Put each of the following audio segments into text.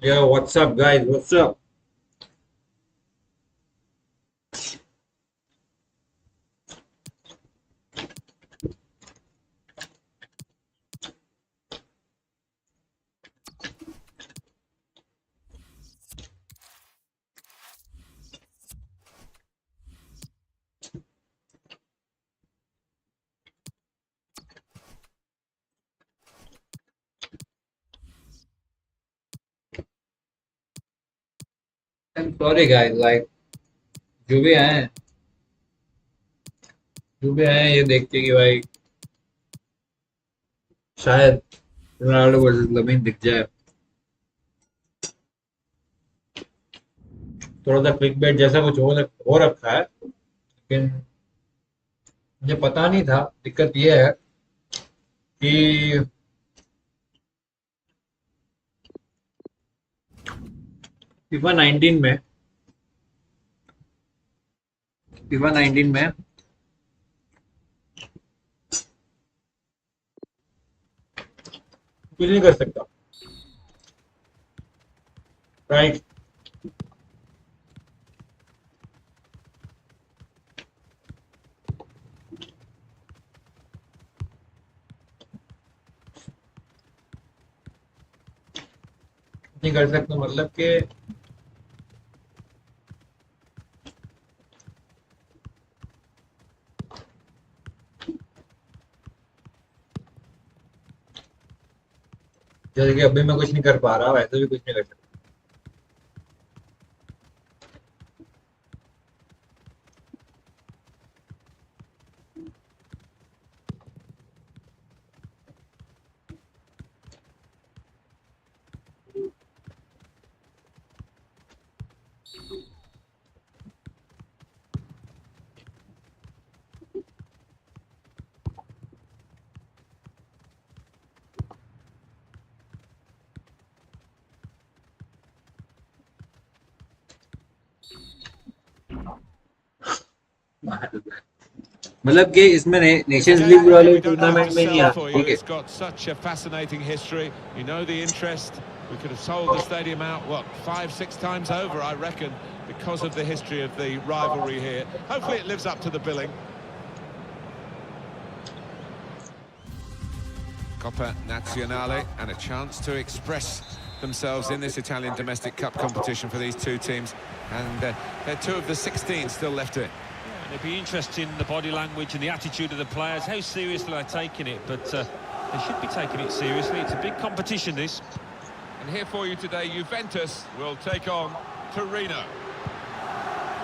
Yo, what's up, guys? What's up? I'm sorry, guys. Like, जो भी आए हैं जो भी आए हैं ये देख के कि भाई शायद रोनाल्डो वर्सेस लमीन दिख जाए। थोड़ा सा क्लिक बेट जैसा कुछ हो रखा है, लेकिन मुझे पता नहीं था। दिक्कत ये है कि फीफा 19 में फीफा 19 में कुछ नहीं कर सकता, राइट? नहीं कर सकता मतलब कि जैसे कि अभी मैं कुछ नहीं कर पा रहा, वैसे भी कुछ नहीं कर सकता। मतलब कि इसमें This Nations game league here वाले we don't have tournament to में नहीं sell आ, for you. ठीक है। It's got such a fascinating history. You know the interest. We could have sold the stadium out, what, 5, 6 times over, I reckon, because of the history of the rivalry here. Hopefully it lives up to the billing. Coppa Nazionale, and a chance to express themselves in this Italian domestic cup competition for these two teams. And they're two of the 16 still left to it. It'd be interesting, the body language and the attitude of the players. How seriously they're taking it, but they should be taking it seriously. It's a big competition, this. And here for you today, Juventus will take on Torino.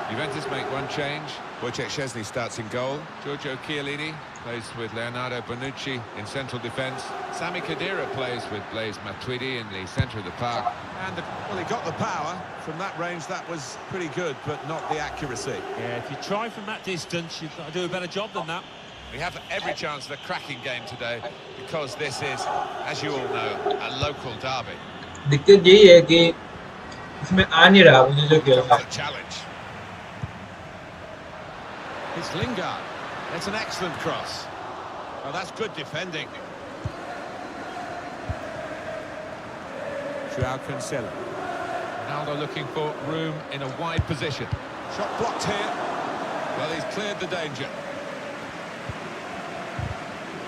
Juventus make one change. Wojciech Szczesny starts in goal. Giorgio Chiellini plays with Leonardo Bonucci in central defence. Sami Khedira plays with Blaise Matuidi in the centre of the park. And, well, he got the power. From that range, that was pretty good, but not the accuracy. Yeah, if you try from that distance, you've got to do a better job than that. We have every chance of a cracking game today, because this is, as you all know, a local derby. दिक्कत यही है कि इसमें आ नहीं रहा मुझे जो खेल रहा है। Challenge. It's Lingard. It's an excellent cross. Oh, that's good defending. Hitarth Kansara. Ronaldo looking for room in a wide position. Shot blocked here. Well, he's cleared the danger.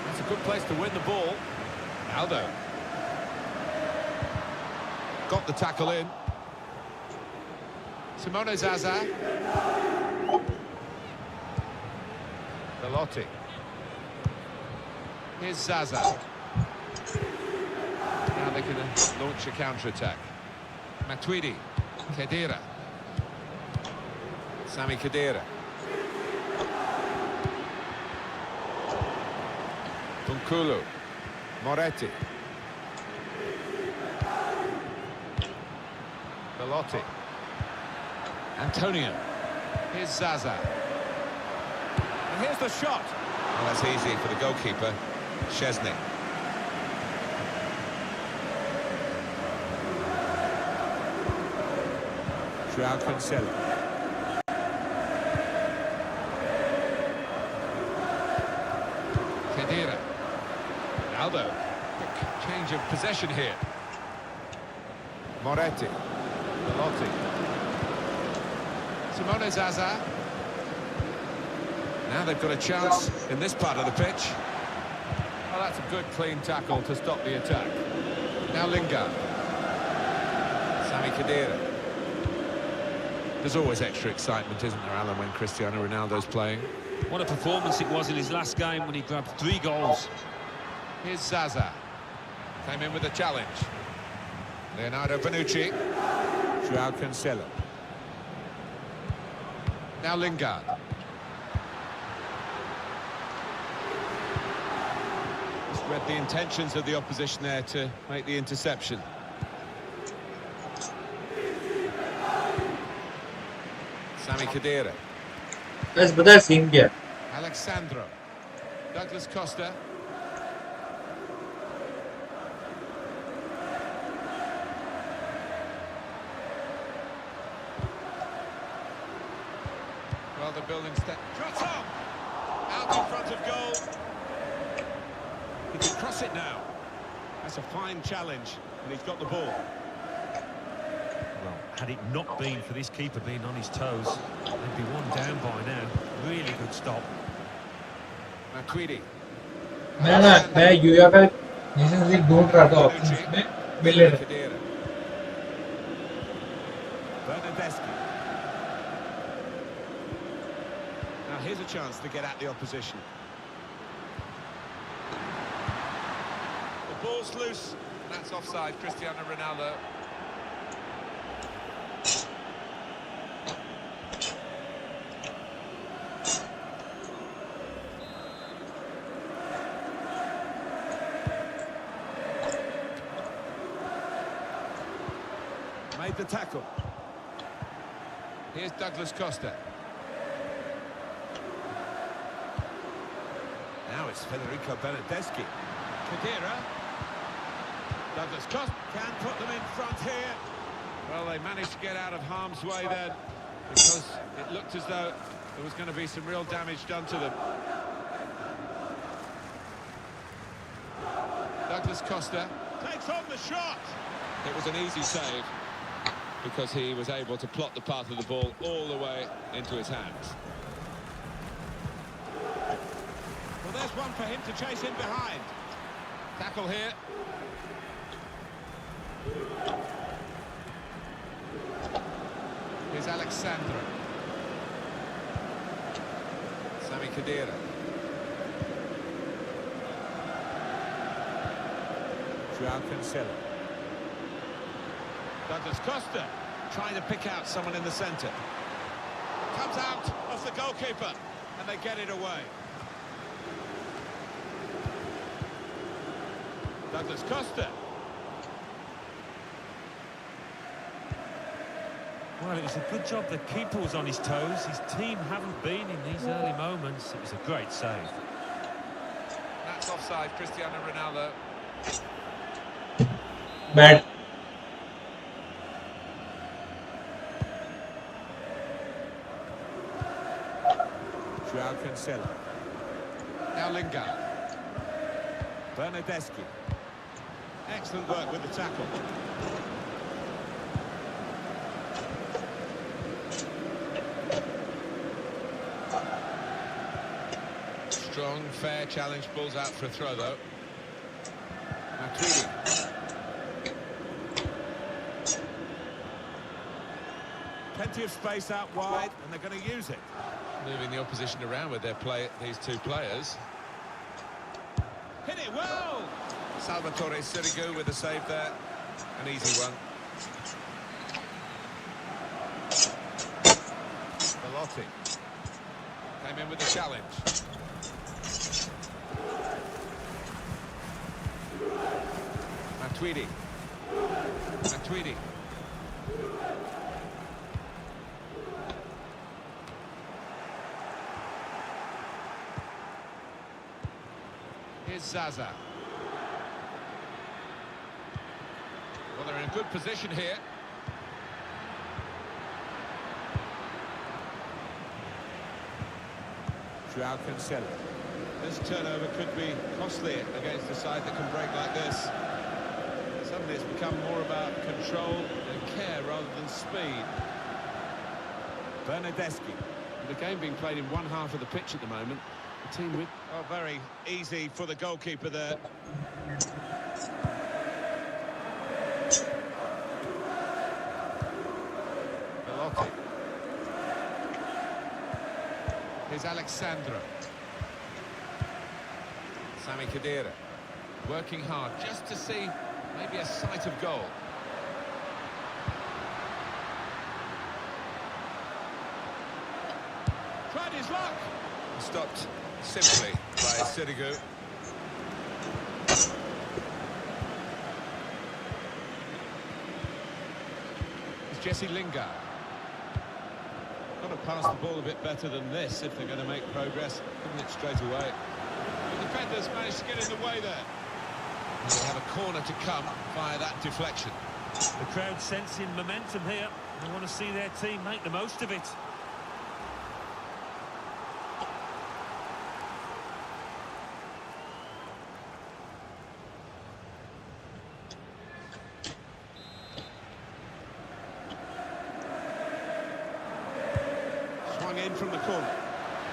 That's a good place to win the ball. Aldo. Got the tackle in. Simone Zaza. Velotti. Here's Zaza. Now they can launch a counter-attack. Matuidi. Khedira. Sami Khedira. Bunkulu. Moretti. Velotti. Antonio. Here's Zaza. And here's the shot. Well, that's easy for the goalkeeper, Szczesny. Hitarth Kansara. Khedira. Aldo. Quick change of possession here. Moretti. Velotti. Simone Zaza. Now they've got a chance in this part of the pitch. Well, that's a good, clean tackle to stop the attack. Now Lingard. Sami Khedira. There's always extra excitement, isn't there, Alan, when Cristiano Ronaldo's playing? What a performance it was in his last game when he grabbed 3 goals. Here's Zaza. Came in with a challenge. Leonardo Bonucci. Joao Cancelo. Now Lingard. Just read the intentions of the opposition there to make the interception. Sami Khedira. बस बता scene क्या Alexandro. Douglas Costa. Well, the building step. Shot on! Out in front of goal. He can cross it now. That's a fine challenge, and he's got the ball. Well, had it not been for this keeper being on his toes, they'd be 1 down by now. Really good stop. Matuidi. मैं UEFA Nations league ढूंढ रहा था options में मिल रहे Khedira. Bernardeschi. Now here's a chance to get at the opposition. The ball's loose. That's offside, Cristiano Ronaldo. Made the tackle. Here's Douglas Costa. Now it's Federico Bernardeschi. Khedira. Douglas Costa can put them in front here. Well, they managed to get out of harm's way then, because it looked as though there was going to be some real damage done to them. Douglas Costa takes on the shot. It was an easy save, because he was able to plot the path of the ball all the way into his hands. Well, there's one for him to chase in behind. Tackle here. Here's Alexandro. Sami Khedira. Joao Cancelo. Douglas Costa trying to pick out someone in the centre. Comes out off the goalkeeper, and they get it away. Douglas Costa. Well, it was a good job the keeper was on his toes. His team haven't been in these early moments. It was a great save. That's offside, Cristiano Ronaldo. Bat Joao Cancelo. Now Lingard. Bernardeschi. Excellent work with the tackle. Strong, fair challenge, balls out for a throw though. Matuidi. Plenty of space out wide, and they're going to use it. Moving the opposition around with their these 2 players. Hit it well! Salvatore Sirigu with the save there. An easy one. Velotti. Came in with the challenge. Matuidi. Matuidi. Here's Zaza. Well, they're in a good position here. Joao Cancelo. This turnover could be costly against a side that can break like this. Some it's become more about control and care rather than speed. Bernadeschi. The game being played in one half of the pitch at the moment. The team with... Oh, very easy for the goalkeeper there. Velotti. Here's Alexandra. Sami Khedira. Working hard just to see maybe a sight of goal. Tried his luck. Stopped simply by Sirigu. It's Jesse Lingard. Got to pass the ball a bit better than this if they're going to make progress. Giving it straight away. The defenders managed to get in the way there. And they have a corner to come via that deflection. The crowd sensing momentum here. They want to see their team make the most of it. Swung in from the corner.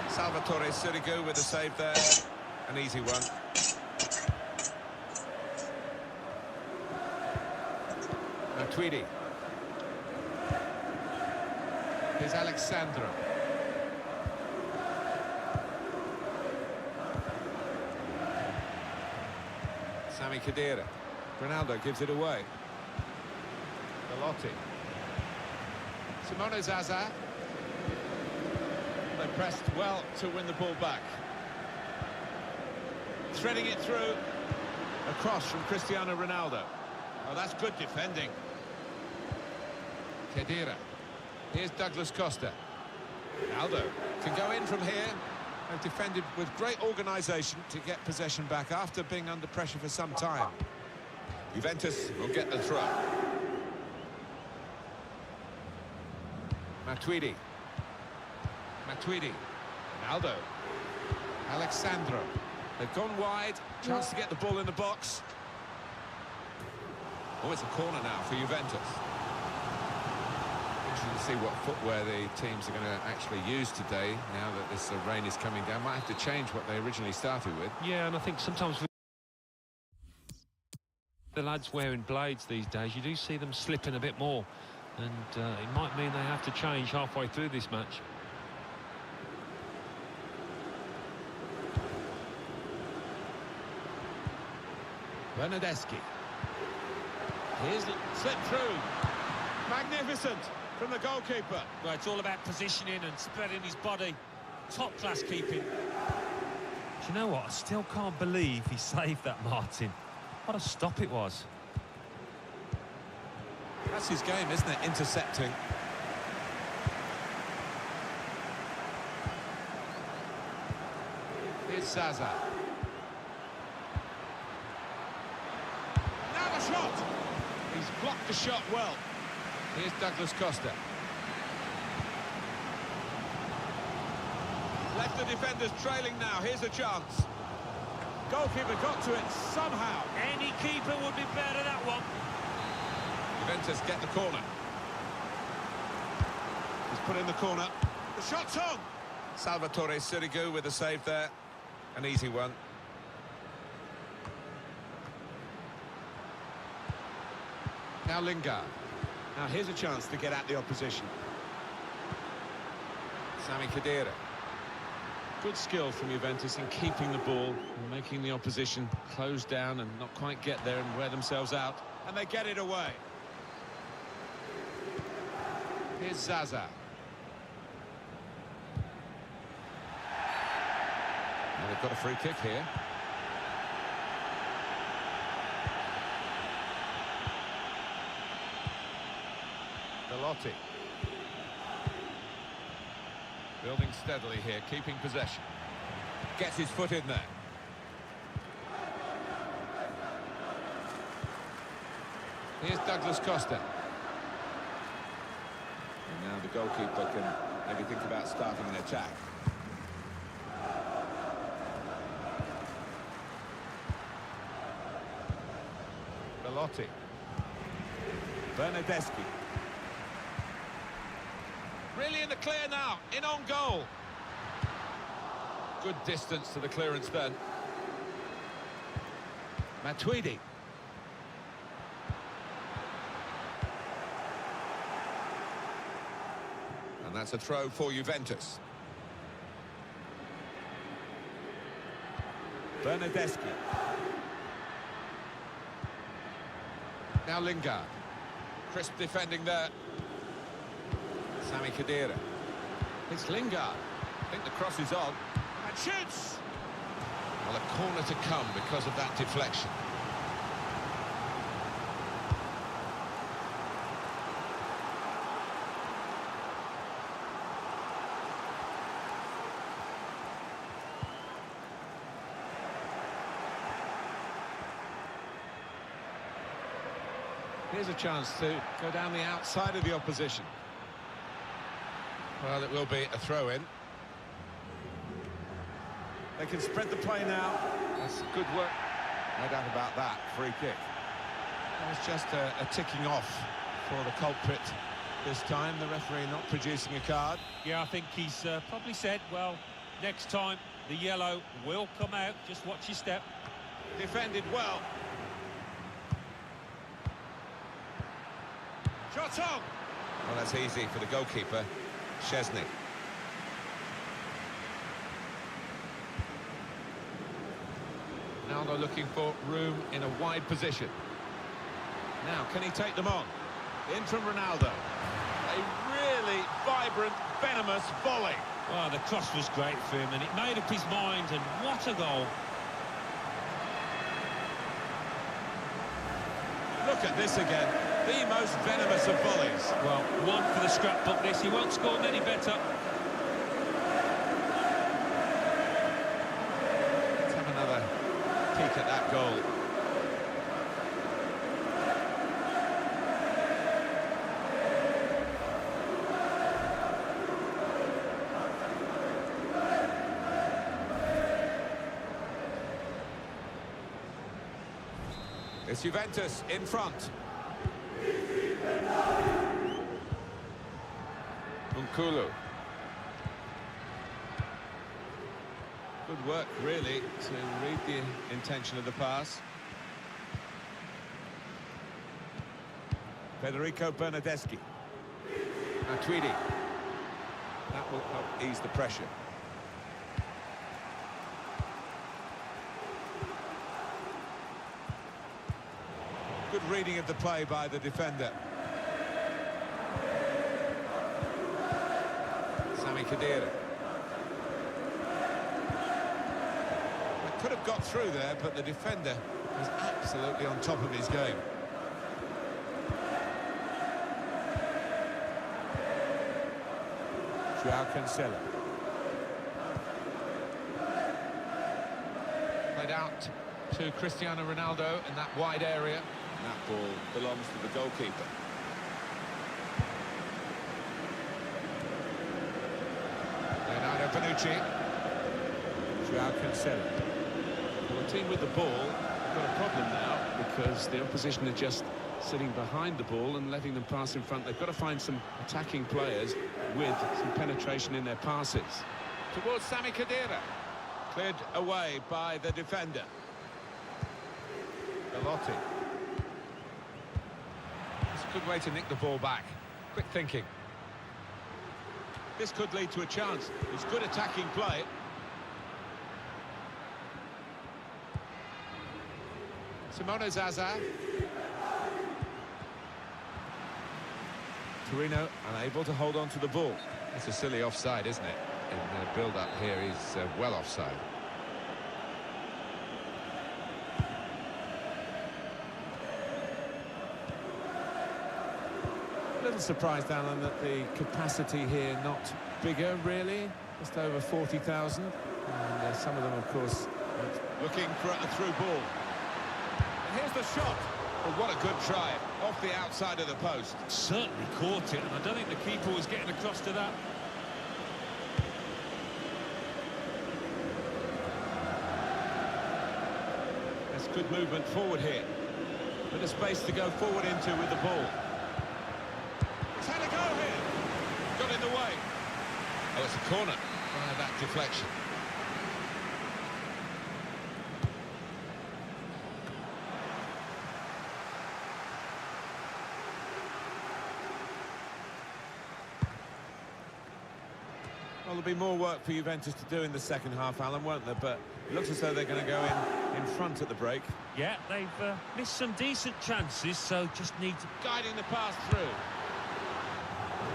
Salvatore Sirigu with a save there. An easy one. Now Tweedy. Here's Alexandra. Sami Khedira. Ronaldo gives it away. Velotti. Simone Zaza. They pressed well to win the ball back. Threading it through. A cross from Cristiano Ronaldo. Oh, that's good defending. Khedira. Here's Douglas Costa. Ronaldo can go in from here. They've defended with great organisation to get possession back after being under pressure for some time. Juventus will get the throw. Matuidi. Ronaldo. Alexandro. They've gone wide. Chance to get the ball in the box. Oh, it's a corner now for Juventus. Interesting to see what footwear the teams are going to actually use today now that this rain is coming down. Might have to change what they originally started with. Yeah, and I think sometimes with the lads wearing blades these days, you do see them slipping a bit more. And it might mean they have to change halfway through this match. Bernadeschi. Here's slipped through. Magnificent from the goalkeeper. Well, it's all about positioning and spreading his body. Top-class keeping. Do you know what? I still can't believe he saved that, Martin. What a stop it was. That's his game, isn't it? Intercepting. Here's Zaza. Now the shot! He's blocked the shot well. Here's Douglas Costa. Left the defenders trailing now. Here's a chance. Goalkeeper got to it somehow. Any keeper would be better at that one. Juventus get the corner. He's put in the corner. The shot's on! Salvatore Sirigu with a save there. An easy one. Now Lingard. Now here's a chance to get at the opposition. Sami Khedira. Good skill from Juventus in keeping the ball and making the opposition close down and not quite get there and wear themselves out. And they get it away. Here's Zaza. Now they've got a free kick here. Velotti. Building steadily here, keeping possession. Gets his foot in there. Here's Douglas Costa. And now the goalkeeper can maybe think about starting an attack. Velotti. Bernardeschi. Really in the clear now, in on goal. Good distance to the clearance then. Matuidi. And that's a throw for Juventus. Bernardeschi. Now Lingard. Crisp defending there. Sami Khedira. It's Lingard. I think the cross is on. And shoots! Well, a corner to come because of that deflection. Here's a chance to go down the outside of the opposition. Well, it will be a throw-in. They can spread the play now. That's good work. No doubt about that. Free kick. It was just a ticking off for the culprit this time. The referee not producing a card. Yeah, I think he's probably said, well, next time the yellow will come out. Just watch your step. Defended well. Shot on! Well, that's easy for the goalkeeper, Szczesny. Now they're looking for room in a wide position. Now, can he take them on? In from Ronaldo. A really vibrant, venomous volley. Well, the cross was great for him, and it made up his mind, and what a goal. Look at this again. The most venomous of volleys. Well, one for the scrapbook this. He won't score any better. Let's have another peek at that goal. It's Juventus in front. Nkulu. Good work, really, to read the intention of the pass. Federico Bernardeschi. Matuidi. That will help ease the pressure. Good reading of the play by the defender. Sami Khedira. It could have got through there, but the defender was absolutely on top of his game. Hitarth Kansara. Played out to Cristiano Ronaldo in that wide area. And that ball belongs to the goalkeeper. Leonardo Bonucci. Hitarth Kansara. Well, the team with the ball have got a problem now because the opposition are just sitting behind the ball and letting them pass in front. They've got to find some attacking players with some penetration in their passes. Towards Sami Khedira. Cleared away by the defender. Belotti. It's a good way to nick the ball back. Quick thinking. This could lead to a chance. It's good attacking play. Simone Zaza. Torino unable to hold on to the ball. It's a silly offside, isn't it? In the build-up here, he's well offside. A little surprised, Alan, that the capacity here not bigger, really. Just over 40,000. And some of them, of course, looking for a through ball. And here's the shot. Well, what a good try. Off the outside of the post. Certainly caught it, and I don't think the keeper was getting across to that. That's good movement forward here. Bit of space to go forward into with the ball. it's a corner via that deflection. Well, there'll be more work for Juventus to do in the second half, Alan, won't there? But it looks as though they're going to go in front at the break. Yeah, they've missed some decent chances, so just need to... Guiding the pass through.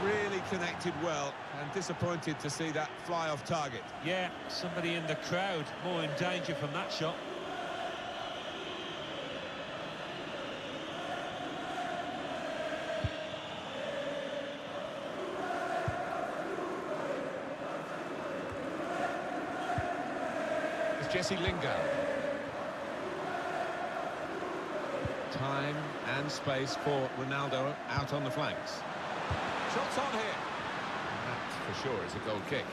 Really connected well, and disappointed to see that fly off target. Yeah, somebody in the crowd more in danger from that shot. Jesse Lingard. Time and space for Ronaldo out on the flanks. Shots on here. And that, for sure, is a goal kick.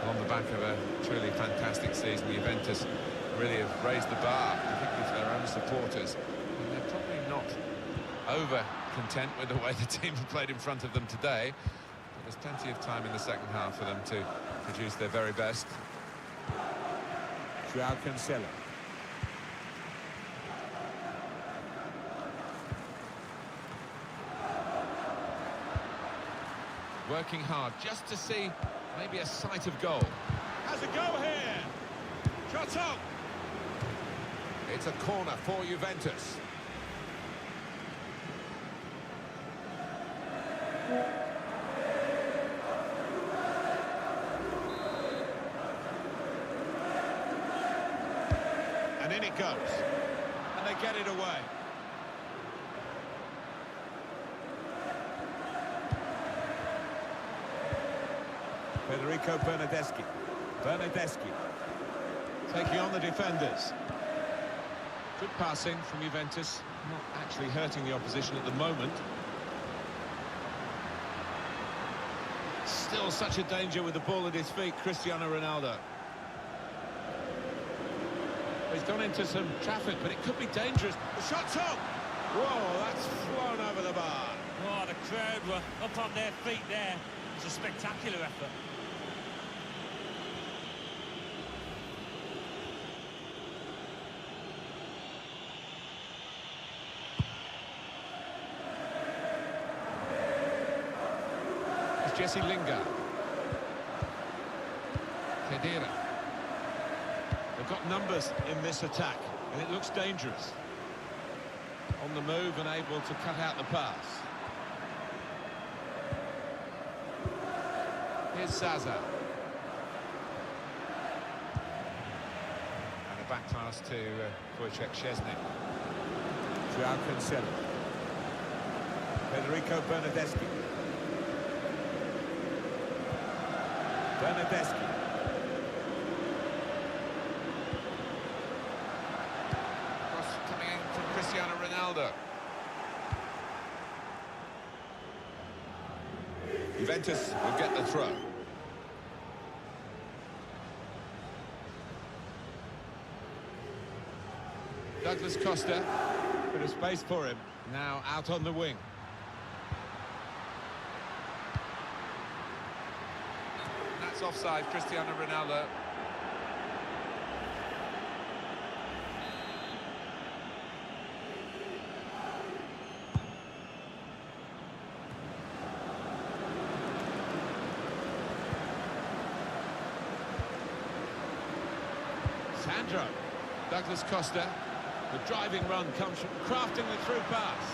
On the back of a truly fantastic season, Juventus really have raised the bar, I think, with their own supporters. And they're probably not over content with the way the team have played in front of them today, but there's plenty of time in the second half for them to produce their very best. Hitarth Kansara. Working hard just to see maybe a sight of goal. Has a go here. Shot on. It's a corner for Juventus. And in it goes. And they get it away. Federico Bernardeschi. Bernardeschi taking on the defenders. Good passing from Juventus, not actually hurting the opposition at the moment. Still such a danger with the ball at his feet, Cristiano Ronaldo. He's gone into some traffic, but it could be dangerous. The shot's on! Whoa, that's flown over the bar. Oh, the crowd were up on their feet there. It's a spectacular effort. It's Jesse Lingard. Kedira. They've got numbers in this attack, and it looks dangerous. On the move and able to cut out the pass. Here's Zaza. And a back pass to Wojciech Szczesny. Joao Cancelo. Federico Bernardeschi. Bernardeschi. Cross coming in from Cristiano Ronaldo. Juventus will get the throw. Douglas Costa, bit of space for him, now out on the wing. That's offside, Cristiano Ronaldo. Sandro, Douglas Costa, the driving run comes from crafting the through pass.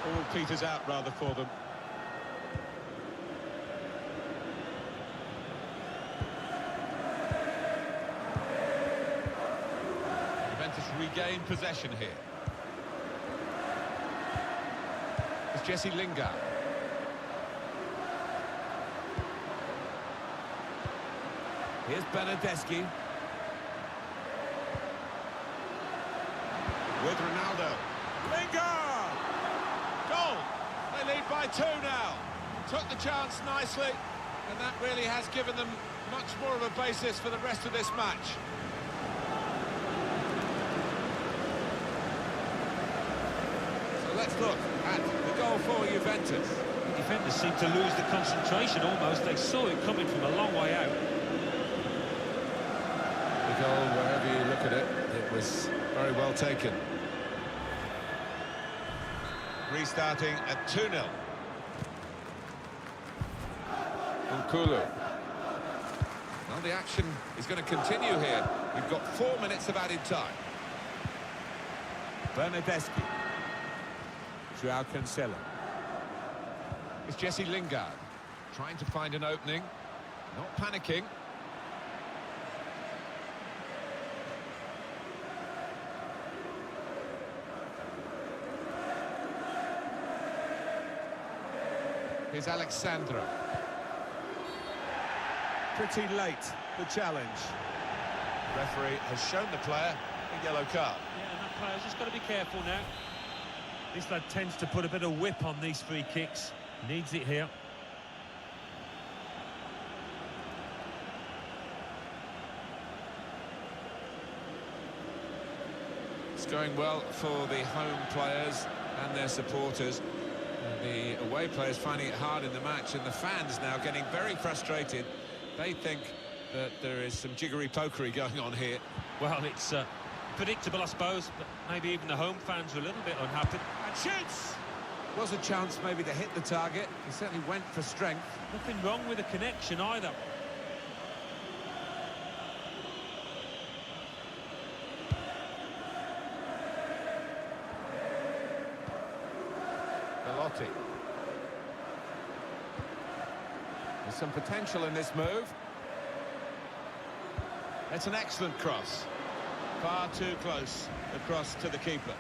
All peters out rather for them. Juventus regain possession here. It's Jesse Lingard. Here's Bernardeschi. With Ronaldo. Lingard! Goal! They lead by 2 now. Took the chance nicely, and that really has given them much more of a basis for the rest of this match. let's look at the goal for Juventus. The defenders seem to lose the concentration almost. They saw it coming from a long way out. The goal, wherever you look at it, it was very well taken. Restarting at 2-0. Nkulu. Well, the action is going to continue here. We've got 4 minutes of added time. Bernadeschi. Joao Cancelo. It's Jesse Lingard. Trying to find an opening. Not panicking. Here's Alexandro. Pretty late, the challenge. The referee has shown the player a yellow card. Yeah, and that player's just got to be careful now. This lad tends to put a bit of whip on these free kicks. Needs it here. It's going well for the home players and their supporters. The away players finding it hard in the match, and the fans now getting very frustrated. They think that there is some jiggery-pokery going on here. Well, it's predictable, I suppose, but maybe even the home fans are a little bit unhappy. And shoots! Was a chance maybe to hit the target. He certainly went for strength. Nothing wrong with the connection either. Velotti. There's some potential in this move. It's an excellent cross. Far too close across to the keeper.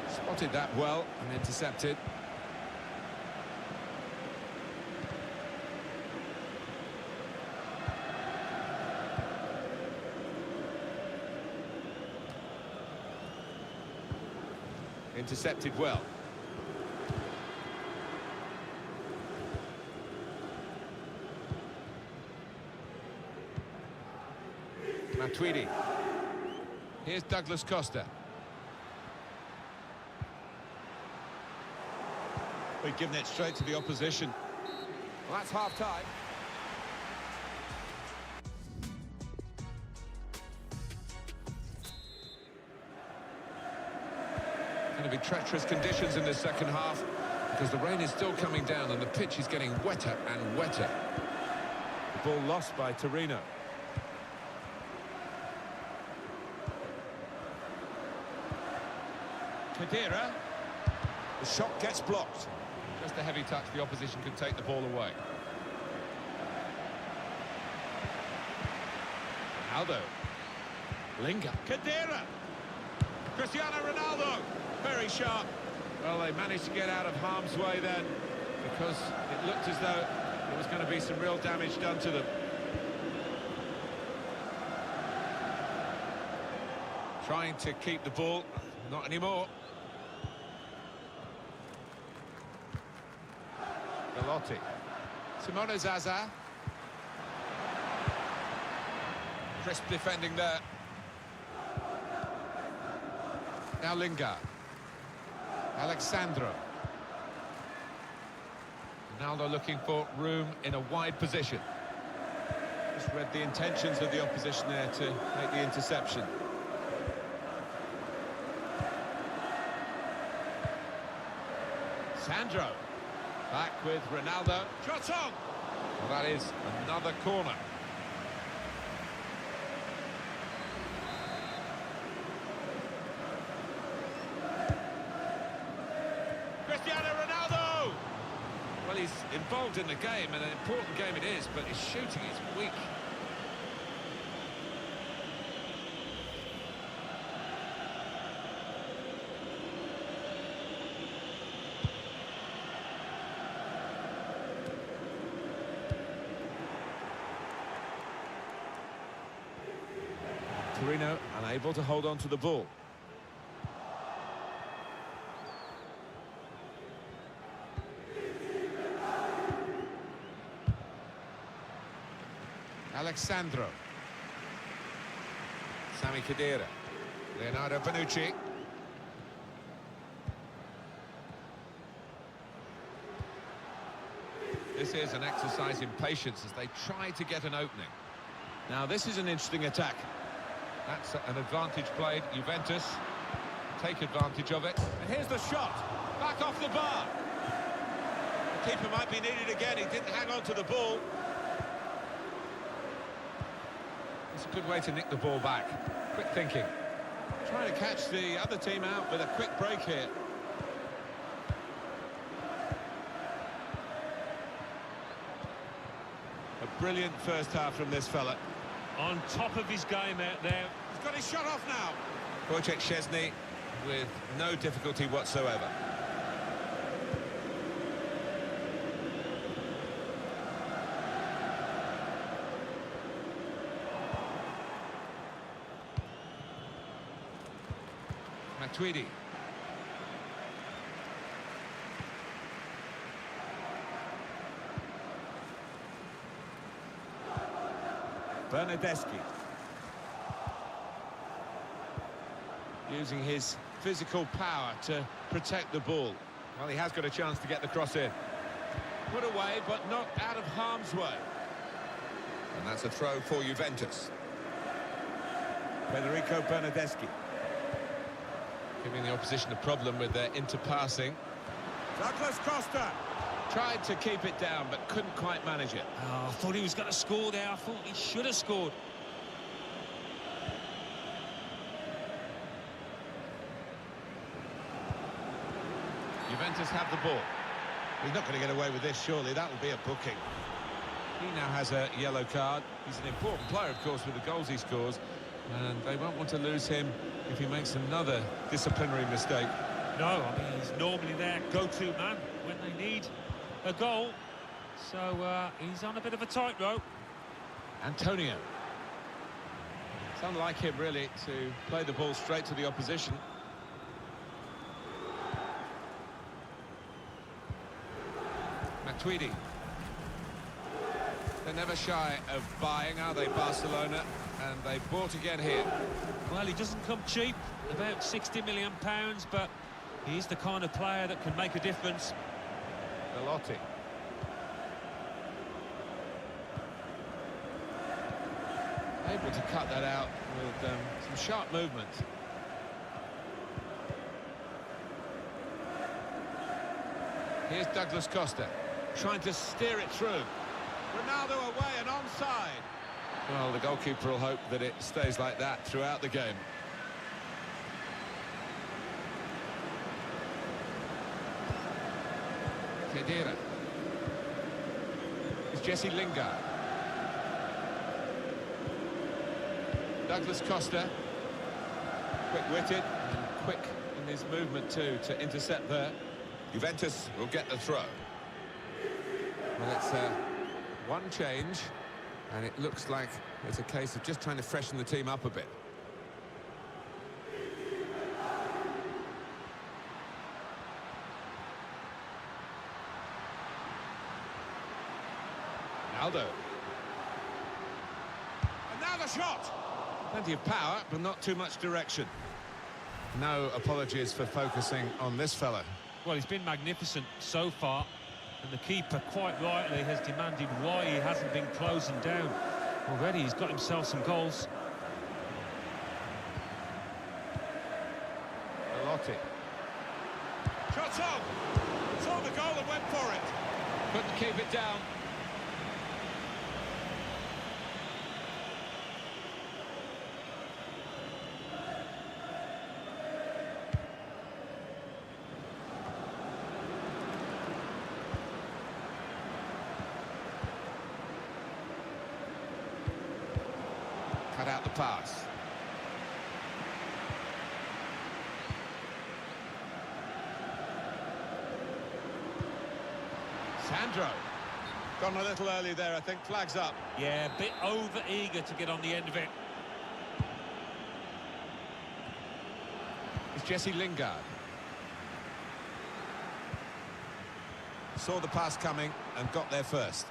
Spotted that well and intercepted. Intercepted well. Matuidi. Here's Douglas Costa. We've given it straight to the opposition. Well, that's half-time. Going to be treacherous conditions in this second half because the rain is still coming down and the pitch is getting wetter and wetter. The ball lost by Torino. Kansara. The shot gets blocked. Just a heavy touch, the opposition can take the ball away. Ronaldo. Lingard. Kansara. Cristiano Ronaldo. Very sharp. Well, they managed to get out of harm's way then because it looked as though there was going to be some real damage done to them. Trying to keep the ball. Not anymore. Velotti. Simone Zaza. Crisp defending there. Now Lingard. Alexandro. Ronaldo looking for room in a wide position. Just read the intentions of the opposition there to make the interception. Sandro. Back with Ronaldo. Shot on! Well, that is another corner. Cristiano Ronaldo! Well, he's involved in the game, and an important game it is, but his shooting is weak. Torino unable to hold on to the ball. Alexandro. Sami Khedira. Leonardo Bonucci. This is an exercise in patience as they try to get an opening. Now this is an interesting attack. That's an advantage played. Juventus take advantage of it. And here's the shot. Back off the bar. The keeper might be needed again. He didn't hang on to the ball. It's a good way to nick the ball back. Quick thinking. Trying to catch the other team out with a quick break here. A brilliant first half from this fella. On top of his game out there. He's got his shot off now. Wojciech Szczesny with no difficulty whatsoever. Matuidi. Bernardeschi. Using his physical power to protect the ball. Well, he has got a chance to get the cross in. Put away, but not out of harm's way. And that's a throw for Juventus. Federico Bernardeschi. Giving the opposition a problem with their interpassing. Douglas Costa. Tried to keep it down, but couldn't quite manage it. Oh, I thought he was going to score there. I thought he should have scored. Juventus have the ball. He's not going to get away with this, surely. That will be a booking. He now has a yellow card. He's an important player, of course, with the goals he scores. And they won't want to lose him if he makes another disciplinary mistake. No, I mean, he's normally their go-to man when they need a goal. So he's on a bit of a tightrope. Antonio. It's unlike him, really, to play the ball straight to the opposition. Matuidi. They're never shy of buying, are they, Barcelona? And they bought again here. Well, he doesn't come cheap, about £60 million, but he's the kind of player that can make a difference. Velotti. Able to cut that out with some sharp movement. Here's Douglas Costa, trying to steer it through. Ronaldo away and onside. Well, the goalkeeper will hope that it stays like that throughout the game. Khedira. It's Jesse Lingard. Douglas Costa. Quick-witted and quick in his movement too to intercept there. Juventus will get the throw. Well, it's one change, and it looks like it's a case of just trying to freshen the team up a bit. Ronaldo. And now the shot! Plenty of power, but not too much direction. No apologies for focusing on this fella. Well, he's been magnificent so far, and the keeper quite rightly has demanded why he hasn't been closing down. Already he's got himself some goals. Velotti. Shots on! Saw the goal and went for it. Couldn't keep it down. Cut out the pass. Sandro. Gone a little early there, I think. Flags up. Yeah, a bit over-eager to get on the end of it. It's Jesse Lingard. Saw the pass coming and got there first.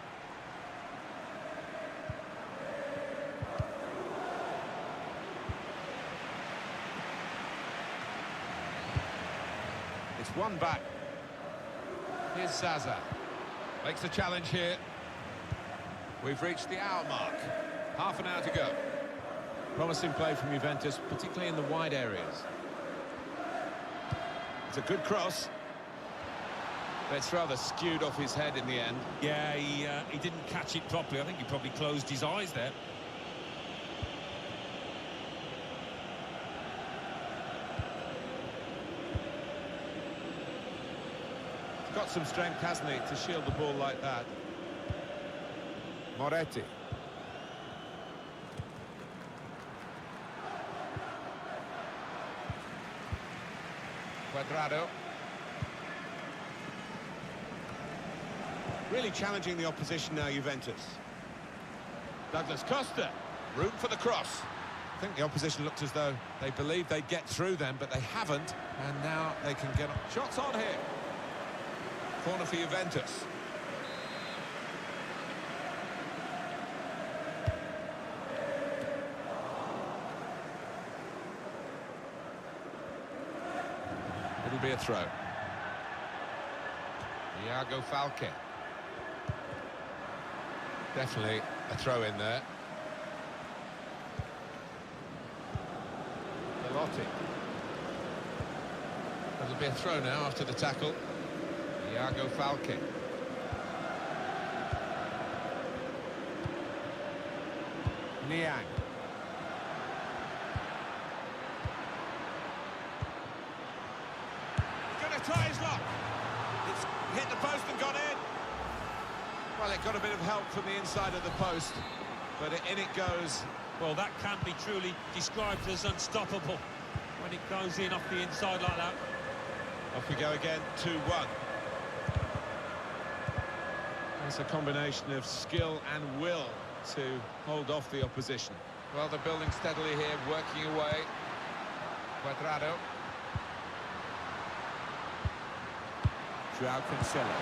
one back. Here's Zaza. Makes the challenge here. We've reached the hour mark. Half an hour to go. Promising play from Juventus, particularly in the wide areas. It's a good cross. But it's rather skewed off his head in the end. Yeah, he didn't catch it properly. I think he probably closed his eyes there. He's got some strength, hasn't he, to shield the ball like that. Moretti. Cuadrado. Really challenging the opposition now, Juventus. Douglas Costa. Room for the cross. I think the opposition looked as though they believed they'd get through them, but they haven't. And now they can get shots on here. Corner for Juventus. It'll be a throw. Iago Falque. Definitely a throw in there. Velotti. It'll be a throw now after the tackle. Iago Falque. Niang. He's going to try his luck. It's hit the post and gone in. Well, it got a bit of help from the inside of the post, but in it goes. Well, that can be truly described as unstoppable when it goes in off the inside like that. Off we go again, 2-1. It's a combination of skill and will to hold off the opposition. Well, they're building steadily here, working away. Cuadrado. Joao Cancelo.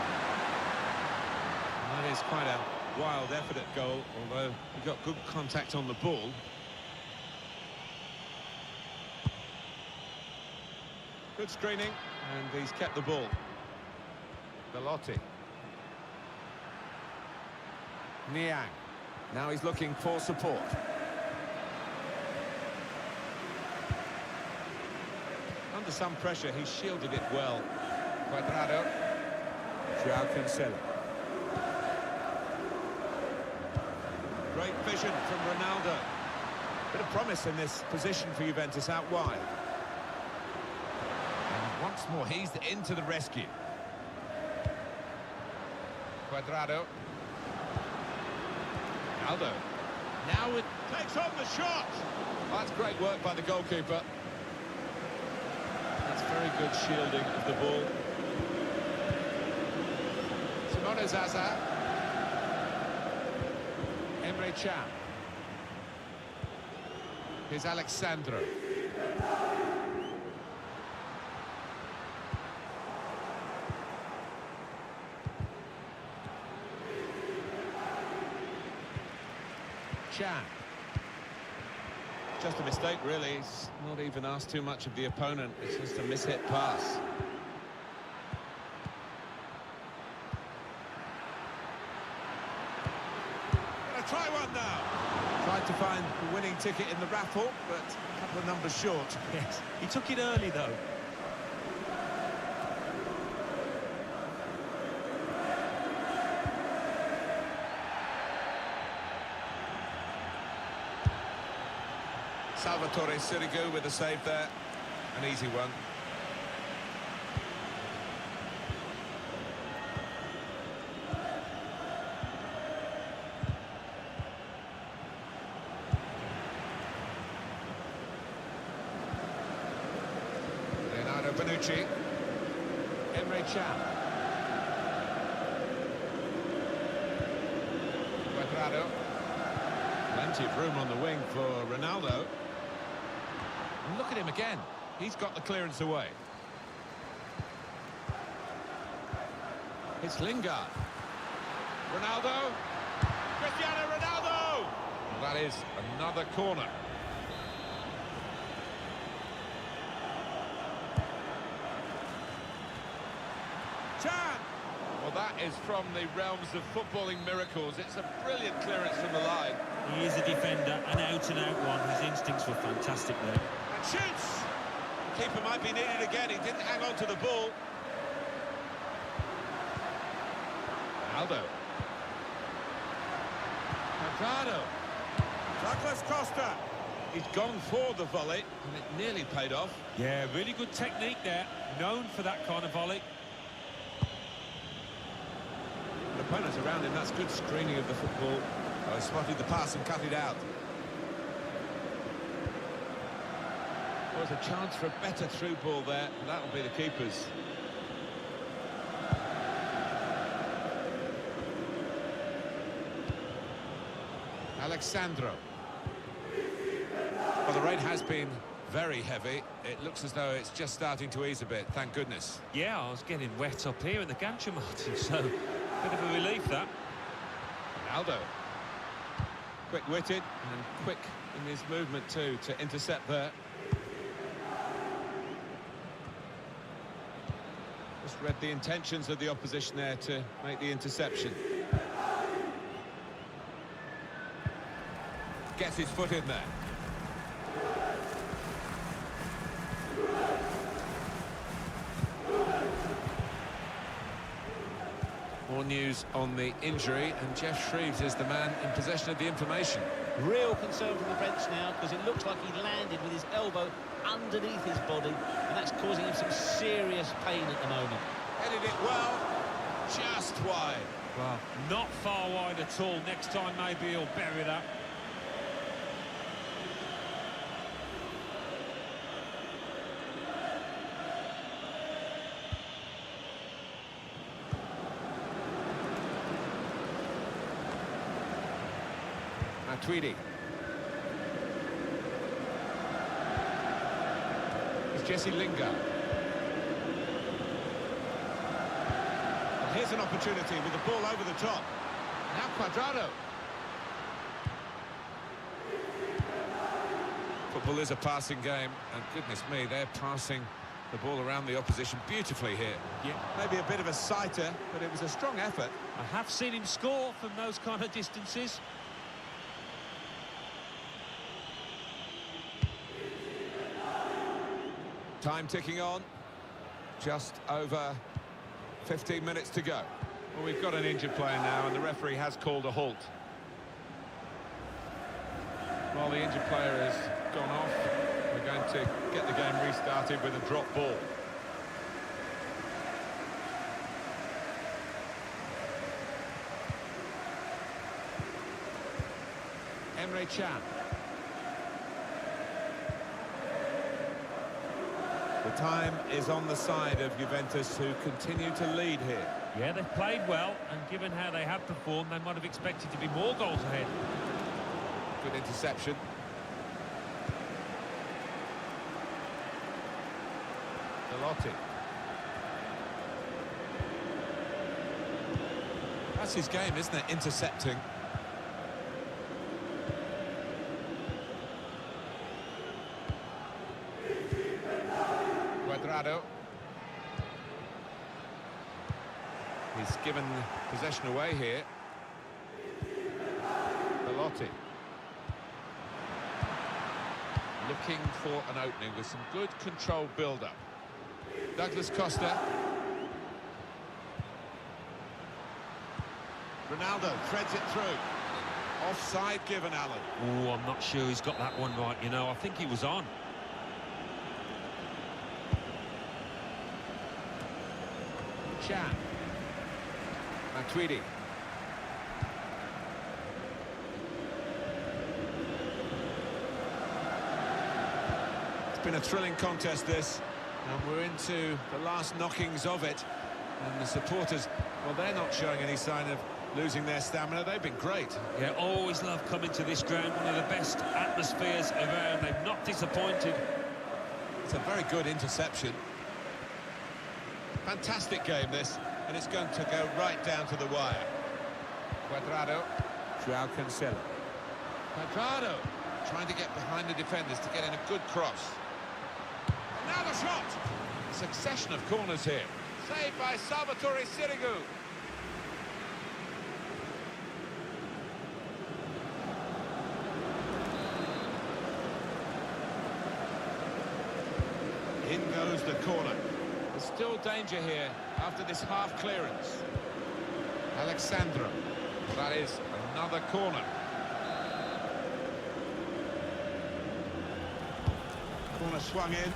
That is quite a wild effort at goal, although he got good contact on the ball. Good screening, and he's kept the ball. Velotti. Niang. Now he's looking for support. Under some pressure, he shielded it well. Cuadrado. Joao Cancelo. Great vision from Ronaldo. Bit of promise in this position for Juventus out wide. And once more, he's into the rescue. Cuadrado. Ronaldo. Now it takes on the shot. Oh, that's great work by the goalkeeper. That's very good shielding of the ball. Simone Zaza. Emre Can. Here's Alexandro. Can. Just a mistake, really. He's not even asked too much of the opponent. It's just a mishit pass. Try one now. Tried to find the winning ticket in the raffle, but a couple of numbers short. Yes, he took it early though. Salvatore Sirigu with a save there. An easy one. Bonucci. Emre Can. Cuadrado. Plenty of room on the wing for Ronaldo. And look at him again. He's got the clearance away. It's Lingard. Ronaldo. Cristiano Ronaldo! Well, that is another corner. is from the realms of footballing miracles. It's a brilliant clearance from the line. He is a defender, an out-and-out one. His instincts were fantastic there. And shoots! The keeper might be needed again. He didn't hang on to the ball. Aldo. Quadrado. Douglas Costa. He's gone for the volley, and it nearly paid off. Yeah, really good technique there. Known for that kind of volley. The opponents around him, that's good screening of the football. Oh, he spotted the pass and cut it out. There's a chance for a better through ball there, and that'll be the keeper's. Alexandro. Well, the rain has been very heavy. It looks as though it's just starting to ease a bit, thank goodness. Yeah, I was getting wet up here in the gantry, Martin, so bit of a relief, that. Aldo. Quick-witted and quick in his movement too to intercept there. Just read the intentions of the opposition there to make the interception. Gets his foot in there. More news on the injury, and Jeff Shreves is the man in possession of the information. Real concern from the bench now, because it looks like he landed with his elbow underneath his body, and that's causing him some serious pain at the moment. Headed it well, just wide. Well, not far wide at all. Next time maybe he'll bury that. Tweedy. It's Jesse Lingard. And here's an opportunity with the ball over the top. Now Quadrado. Football is a passing game, and goodness me, they're passing the ball around the opposition beautifully here. Yeah. Maybe a bit of a sighter, but it was a strong effort. I have seen him score from those kind of distances. Time ticking on, just over 15 minutes to go. Well, we've got an injured player now, and the referee has called a halt. While the injured player has gone off, we're going to get the game restarted with a drop ball. Emre Can. The time is on the side of Juventus, who continue to lead here. Yeah, they've played well, and given how they have performed, they might have expected to be more goals ahead. Good interception. Velotti. That's his game, isn't it? Intercepting. Quadrado. He's given possession away here. Velotti. Looking for an opening with some good controlled build-up. Douglas Costa. Ronaldo threads it through. Offside given, Alan. Oh, I'm not sure he's got that one right, you know. I think he was on. Chan. Matuidi. It's been a thrilling contest, this, and we're into the last knockings of it. And the supporters, well, they're not showing any sign of losing their stamina. They've been great. Yeah, always love coming to this ground. One of the best atmospheres around. They've not disappointed. It's a very good interception. Fantastic game, this, and it's going to go right down to the wire. Quadrado. Hitarth Kansara. Quadrado trying to get behind the defenders to get in a good cross. And now the shot! A succession of corners here. Saved by Salvatore Sirigu. In goes the corner. There's still danger here after this half clearance. Alexandra. That is another corner. Corner swung in,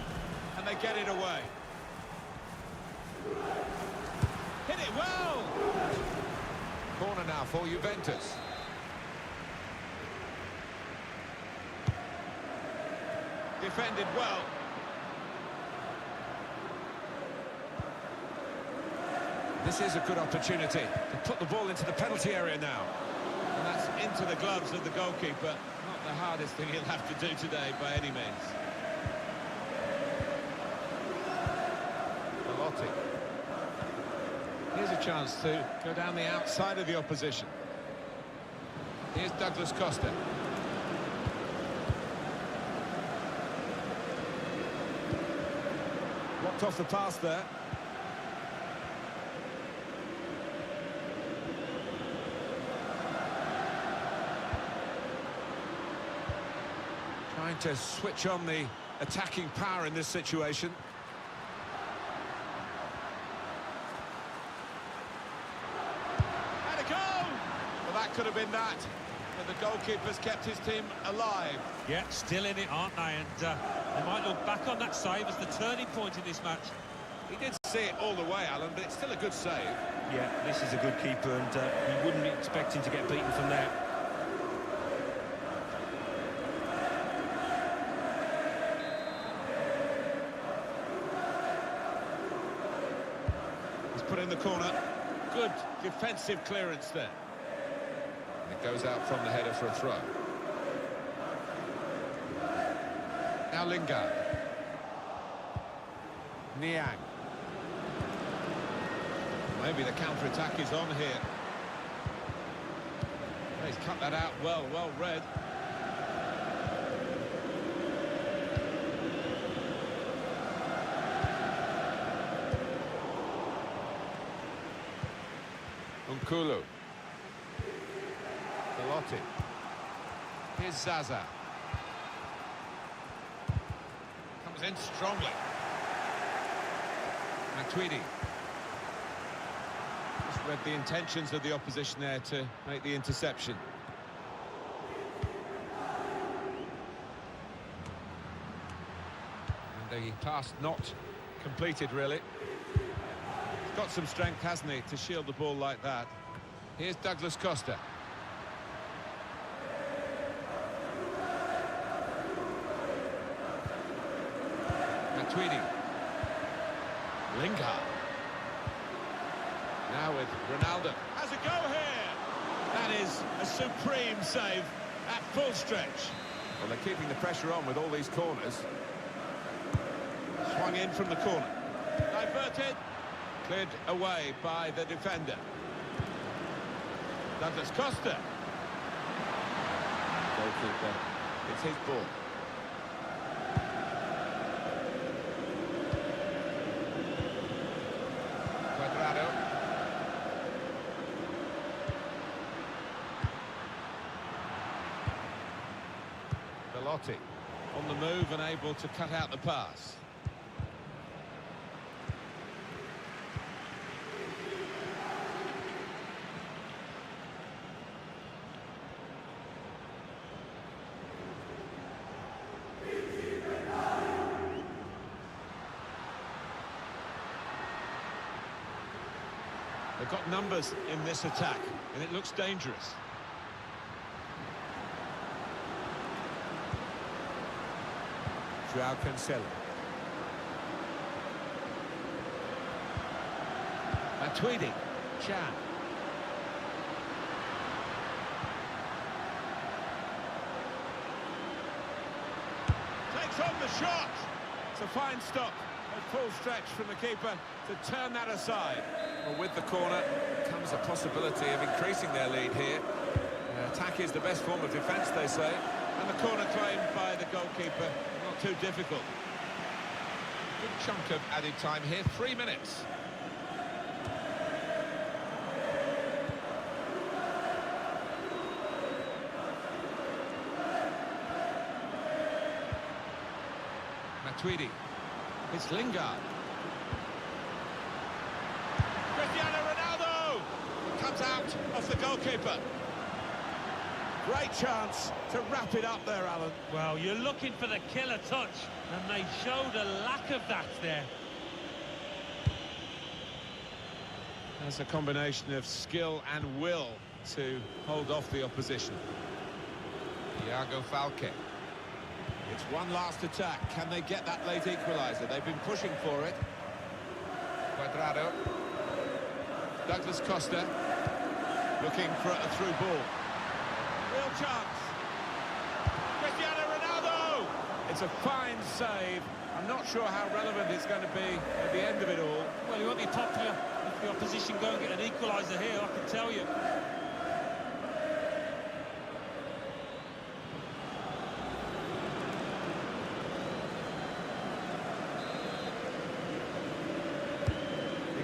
and they get it away. Hit it well! Corner now for Juventus. Defended well. This is a good opportunity to put the ball into the penalty area now. And that's into the gloves of the goalkeeper. Not the hardest thing he'll have to do today by any means. Velotti. Here's a chance to go down the outside of the opposition. Here's Douglas Costa. Blocked off the pass there. Trying to switch on the attacking power in this situation. And a goal! Well, that could have been that, but the goalkeeper's kept his team alive. Yeah, still in it, aren't they? And they might look back on that save as the turning point in this match. He did see it all the way, Alan, but it's still a good save. Yeah, this is a good keeper, and he wouldn't be expecting to get beaten from there. Put in the corner. Good defensive clearance there. And it goes out from the header for a throw. Now Lingard. Niang. Maybe the counter-attack is on here. He's cut that out well read. Nkulu. Velotti. Here's Zaza. Comes in strongly. Matuidi. Just read the intentions of the opposition there to make the interception. And the pass not completed, really. He's got some strength, hasn't he, to shield the ball like that. Here's Douglas Costa. Matuidi. Lingard. Now with Ronaldo. Has a go here! That is a supreme save at full stretch. Well, they're keeping the pressure on with all these corners. Swung in from the corner. Diverted. Cleared away by the defender. Douglas Costa. Goalkeeper. It's his ball. Cuadrado. Velotti. On the move and able to cut out the pass. They've got numbers in this attack, and it looks dangerous. Hitarth Kansara. Matuidi. Chan. Takes on the shot. It's a fine stop. A full stretch from the keeper to turn that aside. Well, with the corner comes a possibility of increasing their lead here. Attack is the best form of defence, they say. And the corner claimed by the goalkeeper, not too difficult. Good chunk of added time here, 3 minutes. Matuidi. It's Lingard. Cristiano Ronaldo! Comes out off the goalkeeper. Great chance to wrap it up there, Alan. Well, you're looking for the killer touch, and they showed a lack of that there. There's a combination of skill and will to hold off the opposition. Thiago Falque. It's one last attack. Can they get that late equaliser? They've been pushing for it. Cuadrado. Douglas Costa. Looking for a through ball. Real chance. Cristiano Ronaldo! It's a fine save. I'm not sure how relevant it's going to be at the end of it all. Well, he won't be popular if the opposition go and get an equaliser here, I can tell you.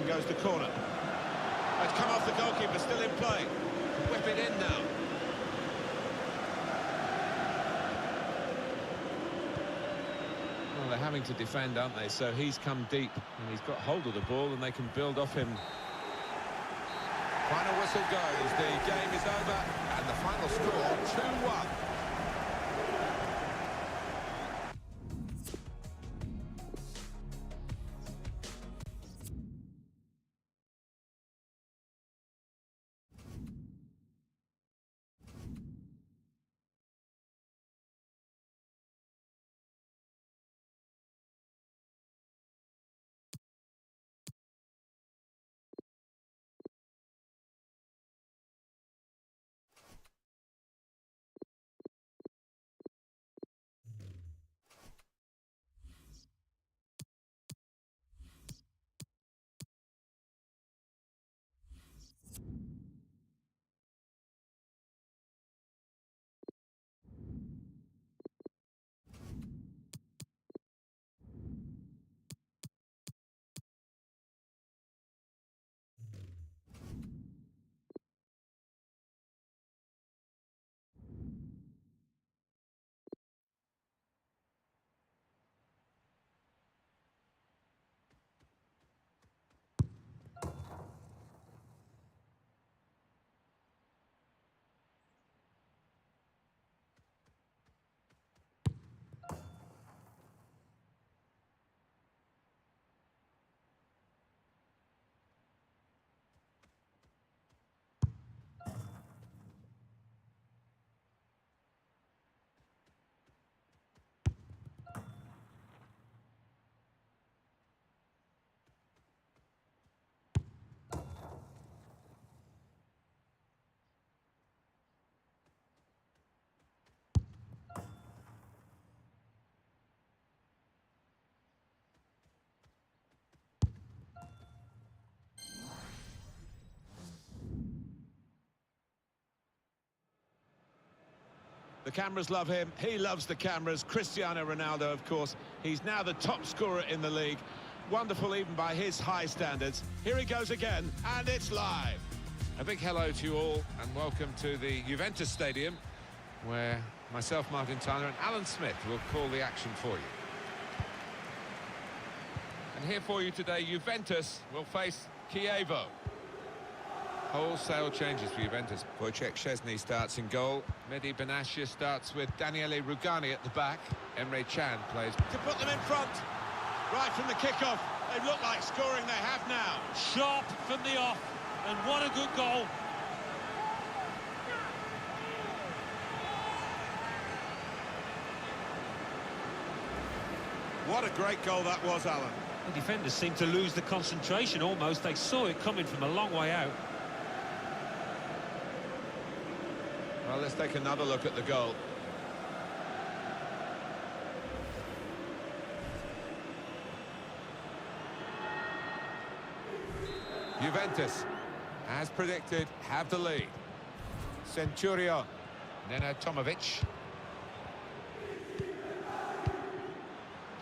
In goes the corner. It's come off the goalkeeper, still in play. Whip it in now. Well, they're having to defend, aren't they? So he's come deep and he's got hold of the ball and they can build off him. Final whistle goes, the game is over and the final score 2-1. The cameras love him, he loves the cameras. Cristiano Ronaldo, of course, he's now the top scorer in the league. Wonderful even by his high standards. Here he goes again, and it's live. A big hello to you all, and welcome to the Juventus Stadium, where myself, Martin Tyler, and Alan Smith will call the action for you. And here for you today, Juventus will face Chievo. Wholesale changes for Juventus. Wojciech Szczesny starts in goal. Mehdi Benatia starts with Daniele Rugani at the back. Emre Can plays to put them in front. Right from the kickoff. They look like scoring, they have now. Sharp from the off, and what a good goal. What a great goal that was, Alan. The defenders seemed to lose the concentration almost. They saw it coming from a long way out. Well, let's take another look at the goal. Juventus, as predicted, have the lead. Centurion, Nena Tomovic.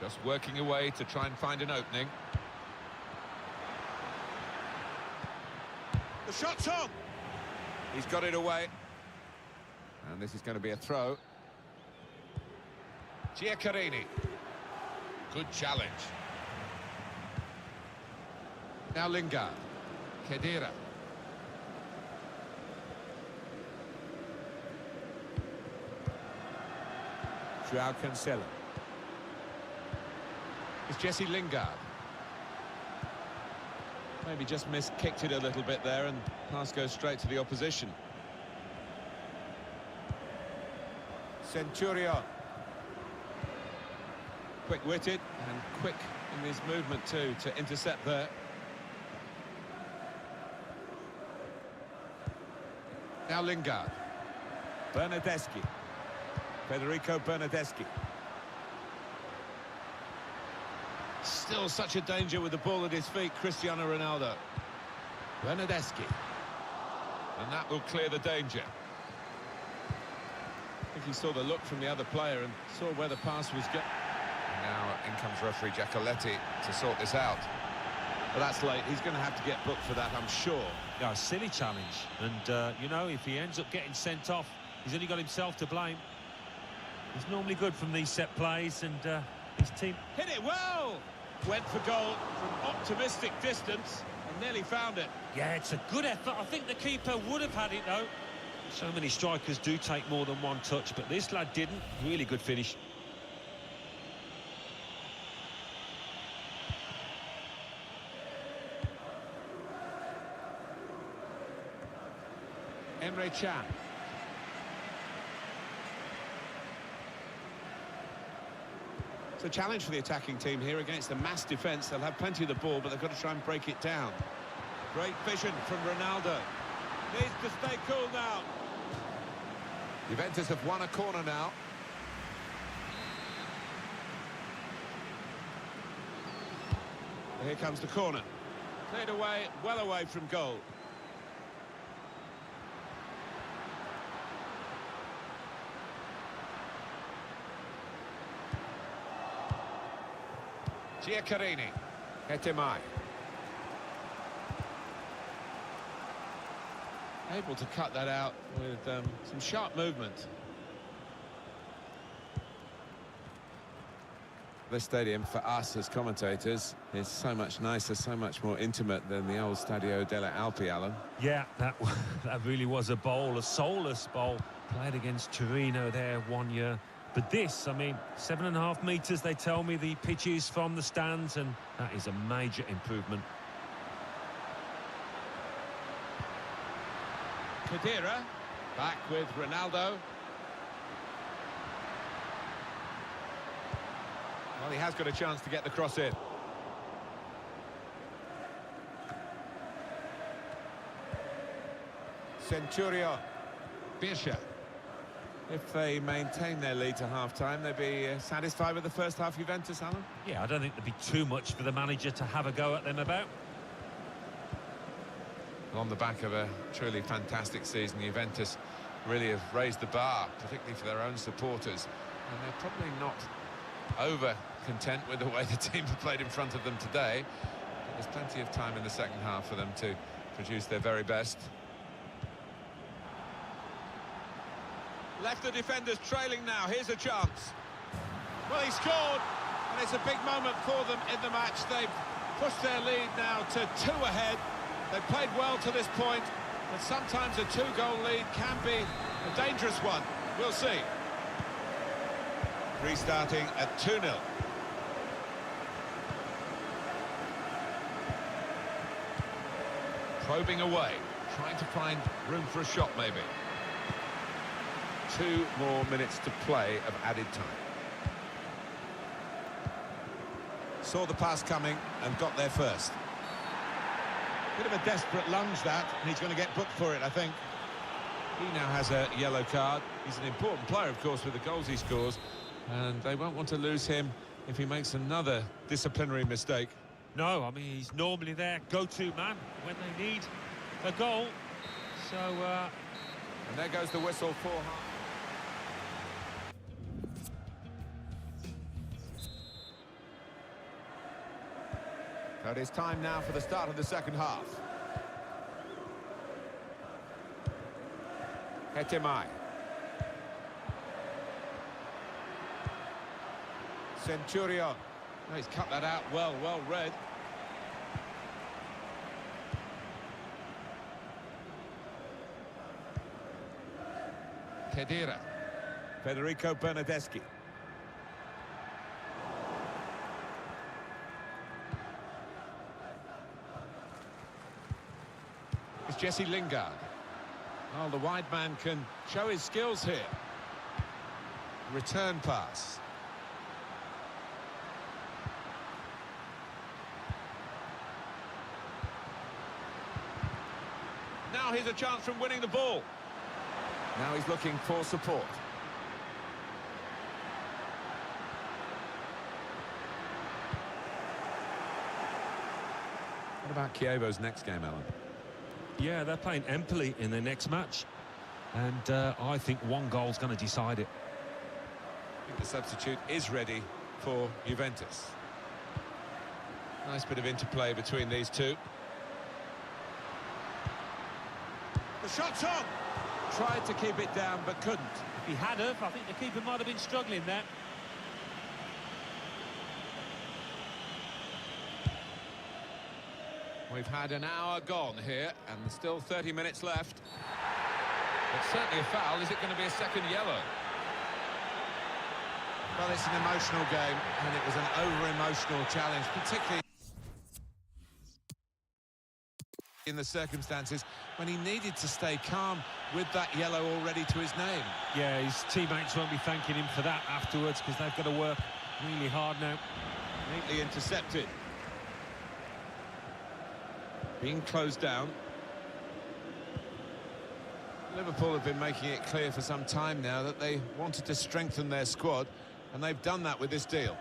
Just working away to try and find an opening. The shot's on! He's got it away. And this is going to be a throw. Giaccherini. Good challenge. Now Lingard. Khedira. Hitarth Kansara. It's Jesse Lingard. Maybe just kicked it a little bit there, and pass goes straight to the opposition. Centurion. Quick-witted and quick in his movement too to intercept there. Now Lingard. Bernardeschi. Federico Bernardeschi. Still such a danger with the ball at his feet, Cristiano Ronaldo. Bernardeschi. And that will clear the danger. I think he saw the look from the other player and saw where the pass was going. Now in comes referee Giacoletti to sort this out. But that's late. He's going to have to get booked for that, I'm sure. Yeah, a silly challenge. And, you know, if he ends up getting sent off, he's only got himself to blame. He's normally good from these set plays, and his team... Hit it well! Went for goal from optimistic distance and nearly found it. Yeah, it's a good effort. I think the keeper would have had it, though. So many strikers do take more than one touch, but this lad didn't. Really good finish. Emre Can. It's a challenge for the attacking team here against a mass defence. They'll have plenty of the ball, but they've got to try and break it down. Great vision from Ronaldo. Needs to stay cool now. Juventus have won a corner now. Here comes the corner. Cleared away, well away from goal. Giaccherini. Etemai. Able to cut that out with some sharp movement. This stadium, for us as commentators, is so much nicer, so much more intimate than the old Stadio delle Alpi, Alan. Yeah, that really was a bowl, a soulless bowl. Played against Torino there 1 year. But this, I mean, 7.5 metres, they tell me, the pitch is from the stands, and that is a major improvement. Khedira, back with Ronaldo. Well, he has got a chance to get the cross in. Centurion. Birsha. If they maintain their lead to half-time, they'd be satisfied with the first half, Juventus, Alan? Yeah, I don't think there'd be too much for the manager to have a go at them about. On the back of a truly fantastic season, Juventus really have raised the bar, particularly for their own supporters. And they're probably not over content with the way the team have played in front of them today. But there's plenty of time in the second half for them to produce their very best. Left the defenders trailing now. Here's a chance. Well, he scored, and it's a big moment for them in the match. They've pushed their lead now to 2 ahead. They've played well to this point, but sometimes a 2-goal lead can be a dangerous one. We'll see. Restarting at 2-0. Probing away, trying to find room for a shot maybe. 2 more minutes to play of added time. Saw the pass coming and got there first. Bit of a desperate lunge that, and he's going to get booked for it, I think. He now has a yellow card. He's an important player, of course, with the goals he scores, and they won't want to lose him if he makes another disciplinary mistake. No, I mean, he's normally their go-to man when they need a goal. So, And there goes the whistle for half. So it is time now for the start of the second half. Etemai. Centurion. Oh, he's cut that out well read. Khedira. Federico Bernardeschi. It's Jesse Lingard. Oh, the wide man can show his skills here. Return pass. Now here's a chance from winning the ball. Now he's looking for support. What about Chievo's next game, Alan? Yeah, they're playing Empoli in their next match. And I think one goal's going to decide it. I think the substitute is ready for Juventus. Nice bit of interplay between these two. The shot's on! Tried to keep it down, but couldn't. If he had have, I think the keeper might have been struggling there. We've had an hour gone here, and there's still 30 minutes left. It's certainly a foul. Is it going to be a second yellow? Well, it's an emotional game, and it was an over-emotional challenge, particularly in the circumstances when he needed to stay calm with that yellow already to his name. Yeah, his teammates won't be thanking him for that afterwards because they've got to work really hard now. Neatly intercepted. Being closed down. Liverpool have been making it clear for some time now that they wanted to strengthen their squad, and they've done that with this deal.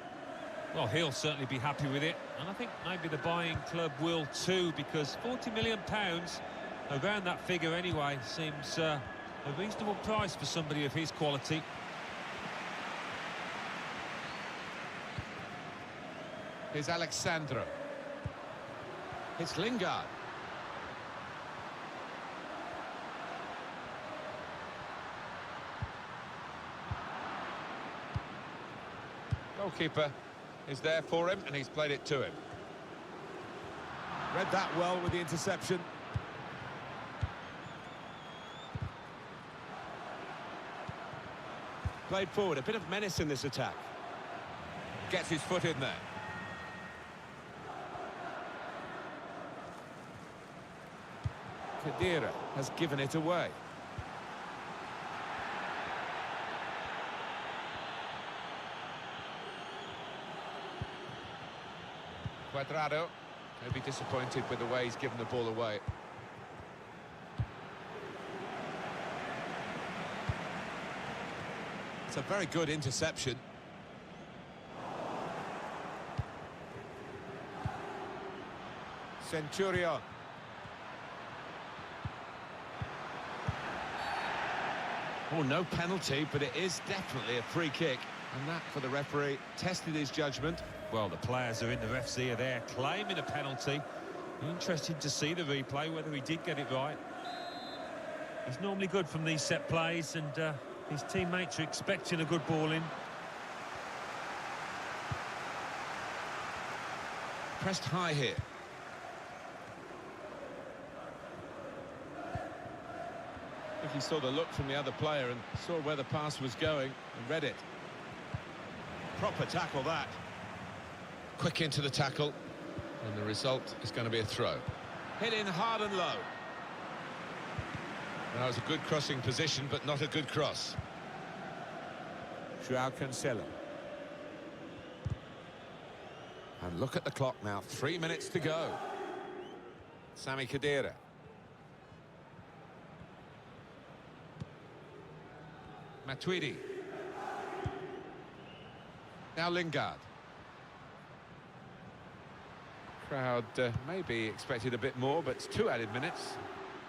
Well, he'll certainly be happy with it, and I think maybe the buying club will too, because £40 million, around that figure anyway, seems a reasonable price for somebody of his quality. Here's Alexandro. It's Lingard. Goalkeeper is there for him, and he's played it to him. Read that well with the interception. Played forward, a bit of menace in this attack. Gets his foot in there. Khedira has given it away. Cuadrado may be disappointed with the way he's given the ball away. It's a very good interception. Centurion. Oh, no penalty, but it is definitely a free kick. And that, for the referee, tested his judgment. Well, the players are in the ref's ear there, claiming a penalty. Interesting to see the replay, whether he did get it right. He's normally good from these set plays, and his teammates are expecting a good ball in. Pressed high here. I think he saw the look from the other player and saw where the pass was going and read it. Proper tackle, that. Quick into the tackle, and the result is going to be a throw. Hit in hard and low. That was a good crossing position, but not a good cross. João Cancelo. And look at the clock now, 3 minutes to go. Sami Khedira. Matuidi. Now Lingard. Crowd maybe expected a bit more, but it's 2 added minutes.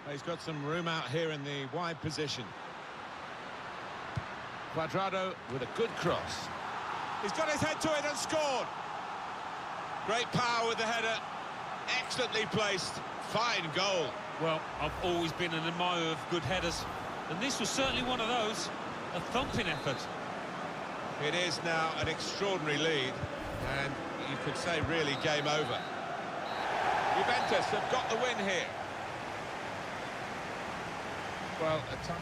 He's got some room out here in the wide position. Cuadrado with a good cross. He's got his head to it and scored. Great power with the header. Excellently placed. Fine goal. Well, I've always been an admirer of good headers, and this was certainly one of those. A thumping effort. It is now an extraordinary lead, and you could say really game over. Juventus have got the win here. Well, at time.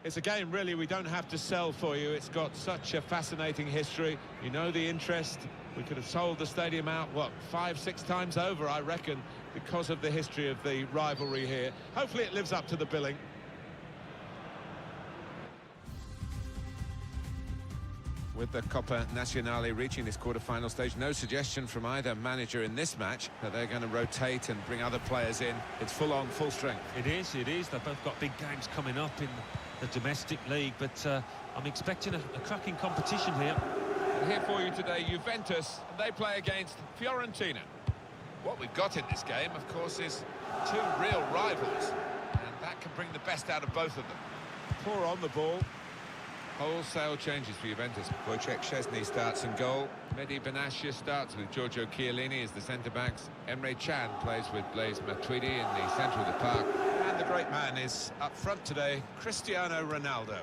It's a game, really, we don't have to sell for you. It's got such a fascinating history. You know the interest. We could have sold the stadium out, what, 5-6 times over, I reckon, because of the history of the rivalry here. Hopefully it lives up to the billing. With the Copa Nacional reaching this quarter-final stage, no suggestion from either manager in this match that they're going to rotate and bring other players in. It's full-on, full strength. It is. They've both got big games coming up in the domestic league, but I'm expecting a cracking competition here. And here for you today, Juventus, and they play against Fiorentina. What we've got in this game, of course, is two real rivals, and that can bring the best out of both of them. Poor on the ball. Wholesale changes for Juventus. Wojciech Szczesny starts in goal. Mehdi Benatia starts with Giorgio Chiellini as the centre-backs. Emre Can plays with Blaise Matuidi in the centre of the park. And the great man is up front today, Cristiano Ronaldo.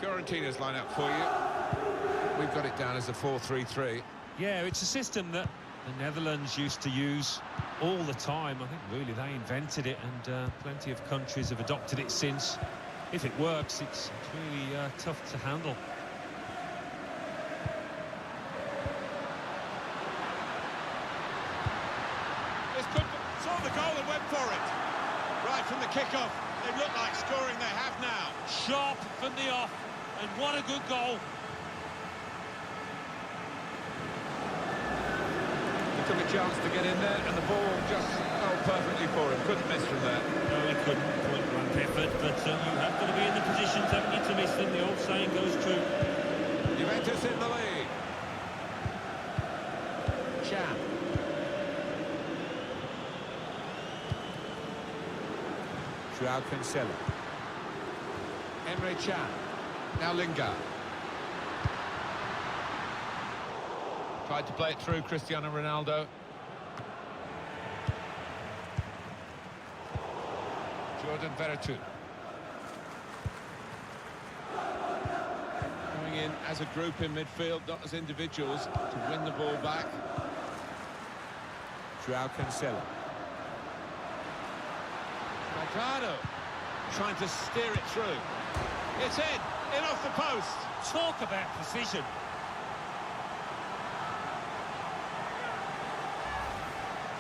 Fiorentina's line-up for you. We've got it down as a 4-3-3. Yeah, it's a system that the Netherlands used to use all the time. I think really they invented it, and plenty of countries have adopted it since. If it works, it's really tough to handle. This could saw the goal and went for it. Right from the kickoff, they look like scoring. They have now. Sharp from the off, and what a good goal. He took a chance to get in there, and the ball just fell perfectly for him. Couldn't miss from there. No, he couldn't. Point blank effort, but you have got to be in the positions, haven't you, to miss them? The old saying goes true. Juventus in the lead. Can. Joao Cancelo. Emre Can. Now Lingard. Tried to play it through Cristiano Ronaldo. Jordan Veretout. Going in as a group in midfield, not as individuals, to win the ball back. Joao Cancelo. Quadrado trying to steer it through. It's in off the post. Talk about precision.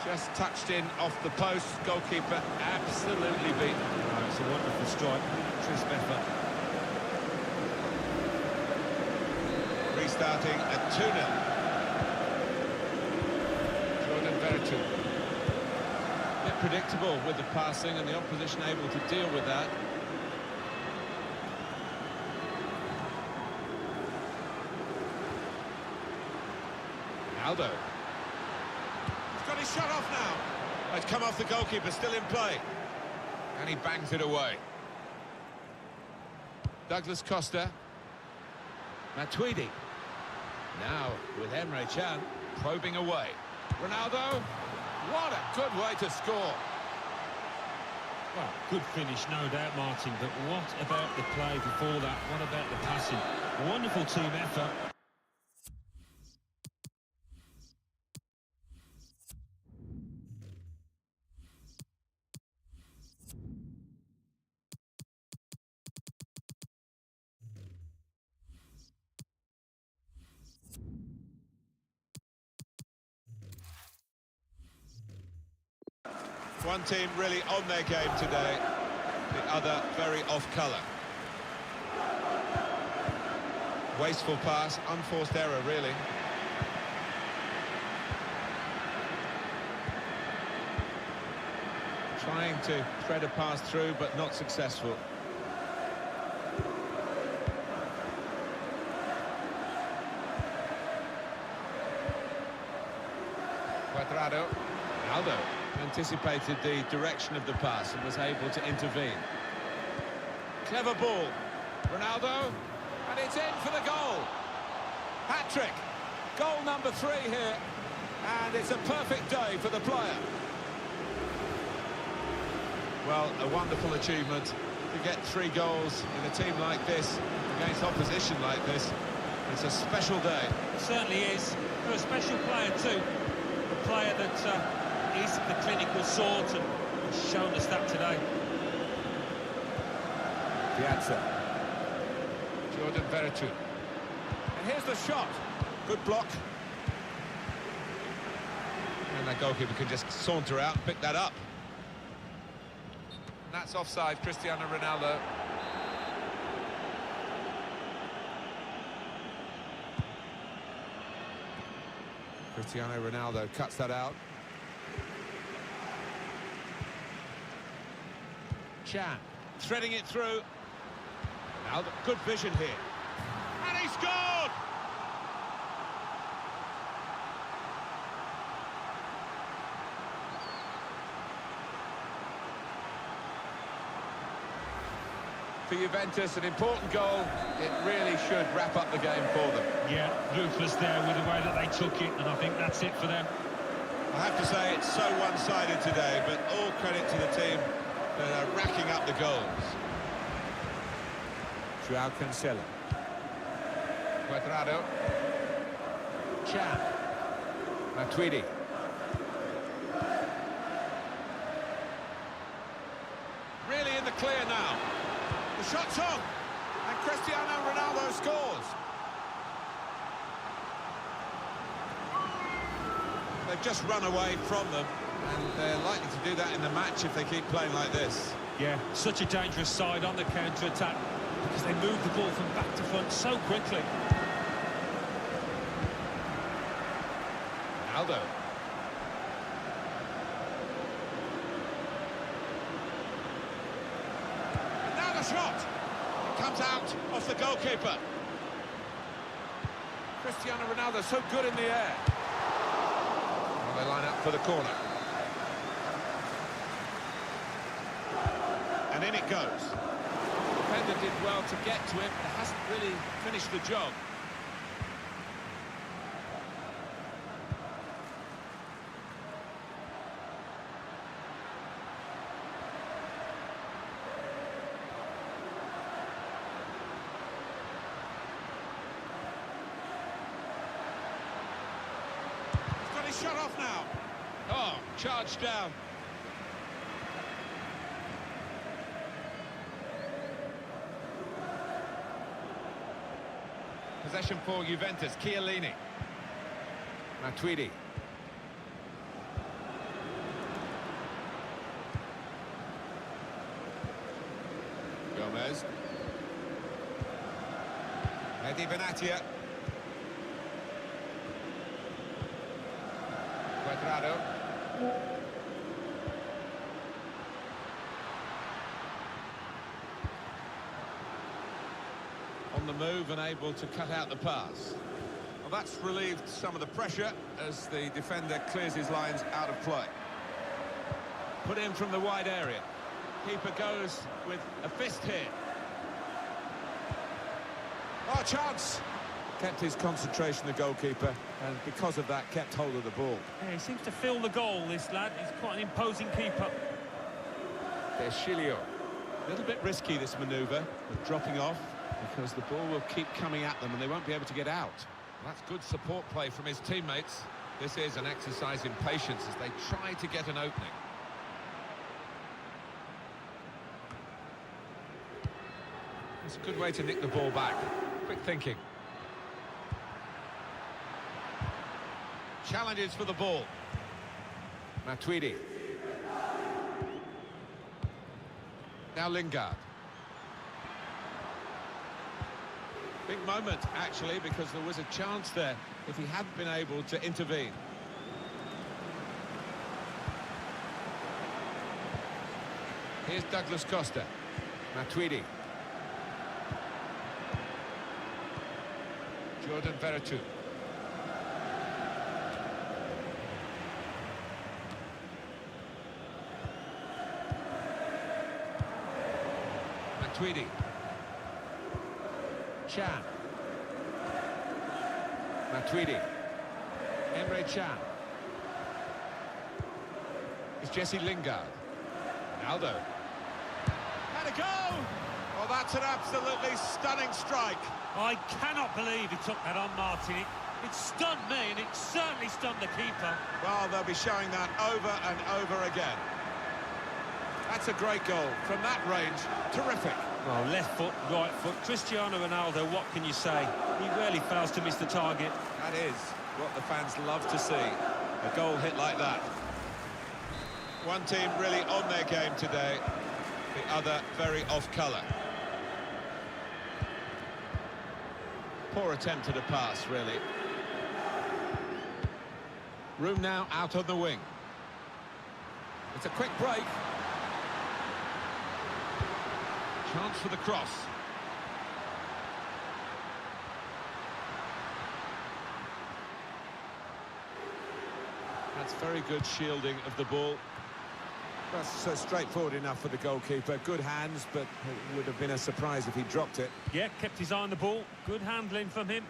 Just touched in off the post. Goalkeeper absolutely beaten. Oh, it's a wonderful strike. Crisp effort. Restarting at 2-0. Jordan Veretout. A bit predictable with the passing and the opposition able to deal with that. Aldo. He's got his shot off now. It's come off the goalkeeper, still in play. And he bangs it away. Douglas Costa. Matuidi. Now with Emre Can probing away. Ronaldo. What a good way to score. Well, good finish, no doubt, Martin, but what about the play before that? What about the passing? Wonderful team effort. One team really on their game today, the other very off colour. Wasteful pass, unforced error really. Trying to thread a pass through but not successful. Quadrado. Aldo anticipated the direction of the pass and was able to intervene. Clever ball. Ronaldo, and it's in for the goal. Hat-trick. Goal number 3 here, and it's a perfect day for the player. Well, a wonderful achievement to get 3 goals in a team like this, against opposition like this. It's a special day. It certainly is. For a special player too. A player that is the clinical sort and has shown us that today. Piazza. Jordan Veretout. And here's the shot. Good block. And that goalkeeper can just saunter out and pick that up. And that's offside, Cristiano Ronaldo. Cristiano Ronaldo cuts that out. Chan threading it through. Ronaldo, good vision here. And he scored! For Juventus, an important goal. It really should wrap up the game for them. Yeah, ruthless there with the way that they took it, and I think that's it for them. I have to say it's so one-sided today, but all credit to the team that are racking up the goals. Hitarth Kansara. Cuadrado. Chan. Matuidi. Really in the clear now. The shot's on, and Cristiano Ronaldo scores. They've just run away from them, and they're likely to do that in the match if they keep playing like this. Yeah, such a dangerous side on the counter-attack because they move the ball from back to front so quickly. Ronaldo. Now the shot. It comes out off the goalkeeper. Cristiano Ronaldo so good in the air. Well, they line up for the corner. And in it goes. The defender did well to get to him, but hasn't really finished the job. He's got his shot off now. Oh, charged down. Possession for Juventus, Chiellini. Matuidi. Gomez. Eddie Benatia. Cuadrado. On the move and able to cut out the pass. Well, that's relieved some of the pressure as the defender clears his lines out of play. Put in from the wide area. Keeper goes with a fist here. Oh, chance! Kept his concentration, the goalkeeper, and because of that, kept hold of the ball. Yeah, he seems to feel the goal, this lad. He's quite an imposing keeper. Deschilio. A little bit risky, this manoeuvre of dropping off, because the ball will keep coming at them and they won't be able to get out. That's good support play from his teammates. This is an exercise in patience as they try to get an opening. It's a good way to nick the ball back. Quick thinking. Challenges for the ball. Matuidi. Now Lingard. Big moment, actually, because there was a chance there if he hadn't been able to intervene. Here's Douglas Costa. Matuidi. Jordan Veretout. Matuidi. Chan. Matuidi. Emre Chan. It's Jesse Lingard. Ronaldo. And a goal! Well, that's an absolutely stunning strike. I cannot believe he took that on, Martin. It stunned me, and it certainly stunned the keeper. Well, they'll be showing that over and over again. That's a great goal. From that range, terrific. Well, left foot, right foot. Cristiano Ronaldo, what can you say? He rarely fails to miss the target. That is what the fans love to see. A goal hit like that. One team really on their game today, the other very off colour. Poor attempt at a pass, really. Room now out on the wing. It's a quick break. Chance for the cross. That's very good shielding of the ball. That's straightforward enough for the goalkeeper. Good hands, but it would have been a surprise if he dropped it. Yeah, kept his eye on the ball. Good handling from him.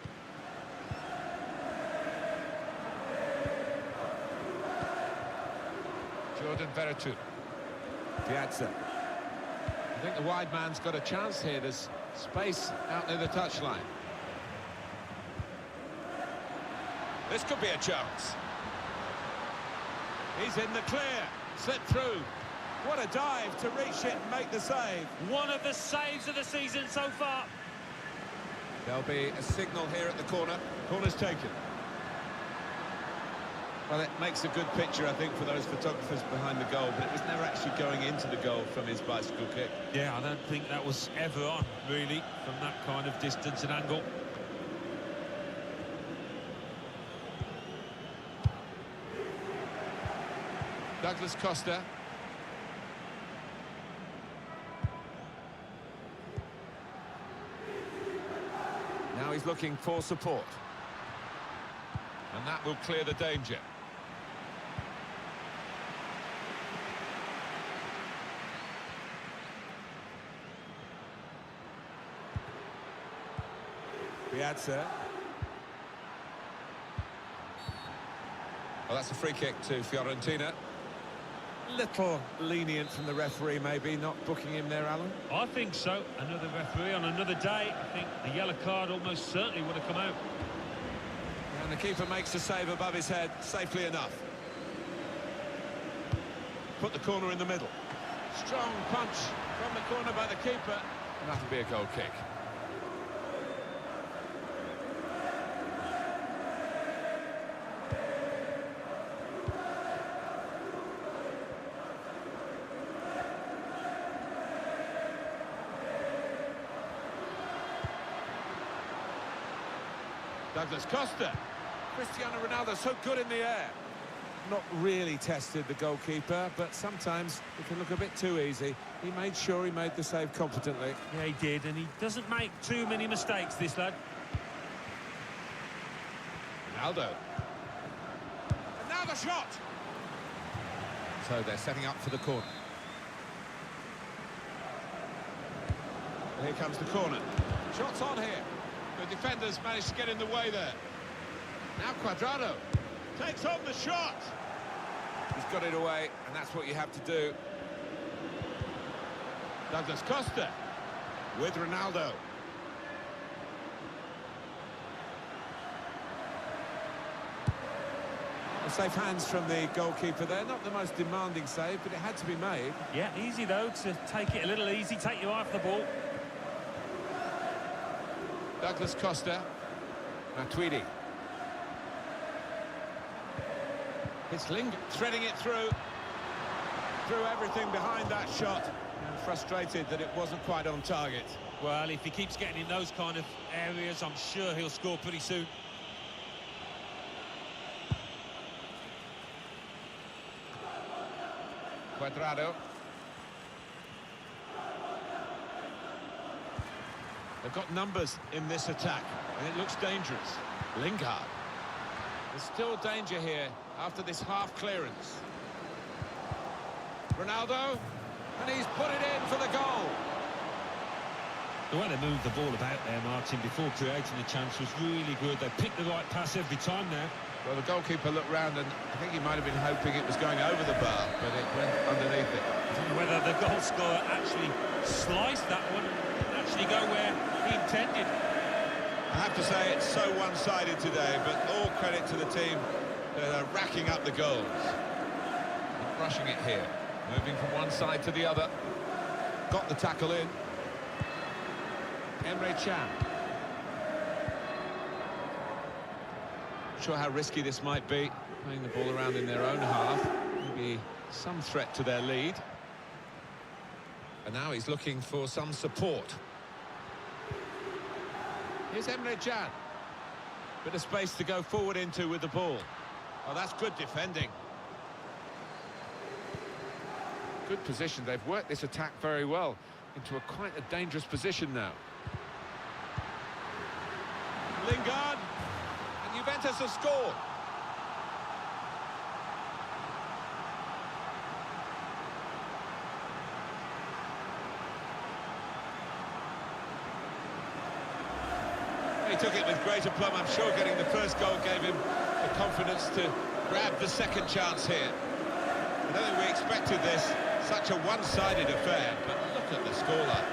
Jordan Veretout. Piazza. I think the wide man's got a chance here. There's space out near the touchline. This could be a chance. He's in the clear. Slipped through. What a dive to reach it and make the save. One of the saves of the season so far. There'll be a signal here at the corner. Corner's taken. Well, it makes a good picture, I think, for those photographers behind the goal, but it was never actually going into the goal from his bicycle kick. Yeah, I don't think that was ever on, really, from that kind of distance and angle. Douglas Costa. Now he's looking for support. And that will clear the danger. Piazza. Well, that's a free kick to Fiorentina. Little lenient from the referee, maybe, not booking him there, Alan. I think so. Another referee on another day. I think the yellow card almost certainly would have come out. And the keeper makes the save above his head, safely enough. Put the corner in the middle. Strong punch from the corner by the keeper. And that'll be a goal kick. Douglas Costa. Cristiano Ronaldo so good in the air. Not really tested the goalkeeper, but sometimes it can look a bit too easy. He made sure he made the save competently. Yeah, he did, and he doesn't make too many mistakes, this lad. Ronaldo. And now the shot! So they're setting up for the corner. Here comes the corner. Shots on here. The defenders managed to get in the way there. Now Cuadrado takes on the shot. He's got it away, and that's what you have to do. Douglas Costa with Ronaldo. Well, safe hands from the goalkeeper there. Not the most demanding save, but it had to be made. Yeah, easy though, to take it a little easy, take you off the ball. Douglas Costa. Matuidi. It's threading it through everything behind that shot. And frustrated that it wasn't quite on target. Well, if he keeps getting in those kind of areas, I'm sure he'll score pretty soon. Cuadrado. They've got numbers in this attack, and it looks dangerous. Lingard. There's still danger here after this half clearance. Ronaldo, and he's put it in for the goal. The way they moved the ball about there, Martin, before creating the chance was really good. They picked the right pass every time now. Well, the goalkeeper looked round, and I think he might have been hoping it was going over the bar, but it went underneath it. I don't know whether the goal scorer actually sliced that one and actually go where he intended. I have to say it's so one-sided today, but all credit to the team that are racking up the goals. Not rushing it here. Moving from one side to the other. Got the tackle in. Emre Can. Not sure how risky this might be, playing the ball around in their own half. Maybe some threat to their lead. And now he's looking for some support. Here's Emre Can. Bit of space to go forward into with the ball. Oh, that's good defending. Good position. They've worked this attack very well into quite a dangerous position now. Lingard, and Juventus have scored. He took it with great aplomb. I'm sure getting the first goal gave him the confidence to grab the second chance here. I don't think we expected this, such a one-sided affair, but look at the scoreline.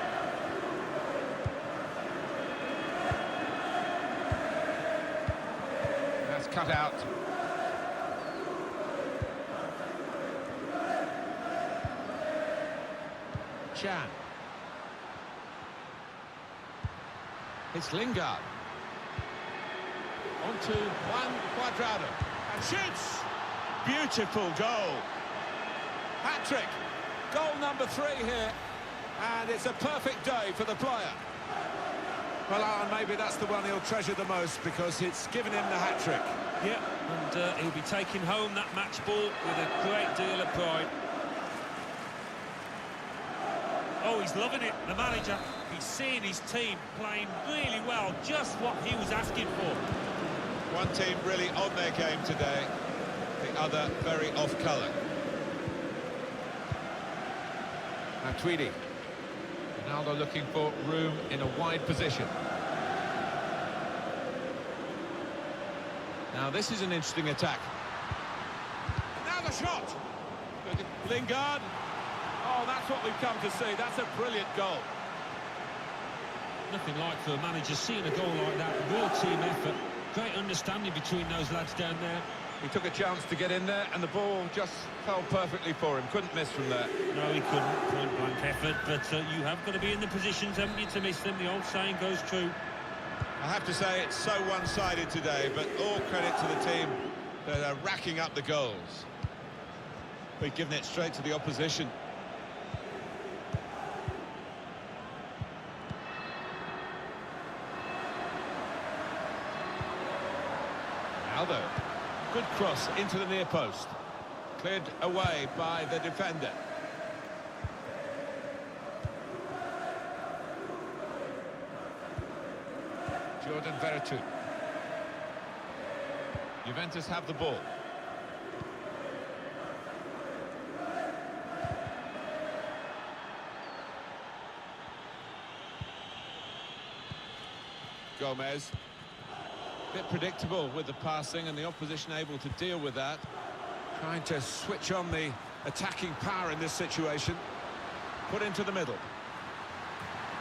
That's cut out. Can. It's Lingard. On to Juan Cuadrado. And shoots! Beautiful goal. Hat-trick. Goal number 3 here. And it's a perfect day for the player. Well, Alan, maybe that's the one he'll treasure the most because it's given him the hat-trick. Yeah, and he'll be taking home that match ball with a great deal of pride. Oh, he's loving it, the manager. He's seeing his team playing really well, just what he was asking for. One team really on their game today, the other very off-colour. Now Tweedy. Ronaldo looking for room in a wide position. Now this is an interesting attack. Now the shot! Lingard. Oh, that's what we've come to see. That's a brilliant goal. Nothing like for a manager seeing a goal like that. Real team effort. Great understanding between those lads down there. He took a chance to get in there and the ball just fell perfectly for him. Couldn't miss from there. No, he couldn't. Point-blank effort. But you have got to be in the positions, haven't you, to miss them. The old saying goes true. I have to say it's so one-sided today, but all credit to the team that are racking up the goals. But giving it straight to the opposition. Aldo, good cross into the near post. Cleared away by the defender. Jordan Veretout. Juventus have the ball. Gomez. Bit predictable with the passing and the opposition able to deal with that. Trying to switch on the attacking power in this situation. Put into the middle.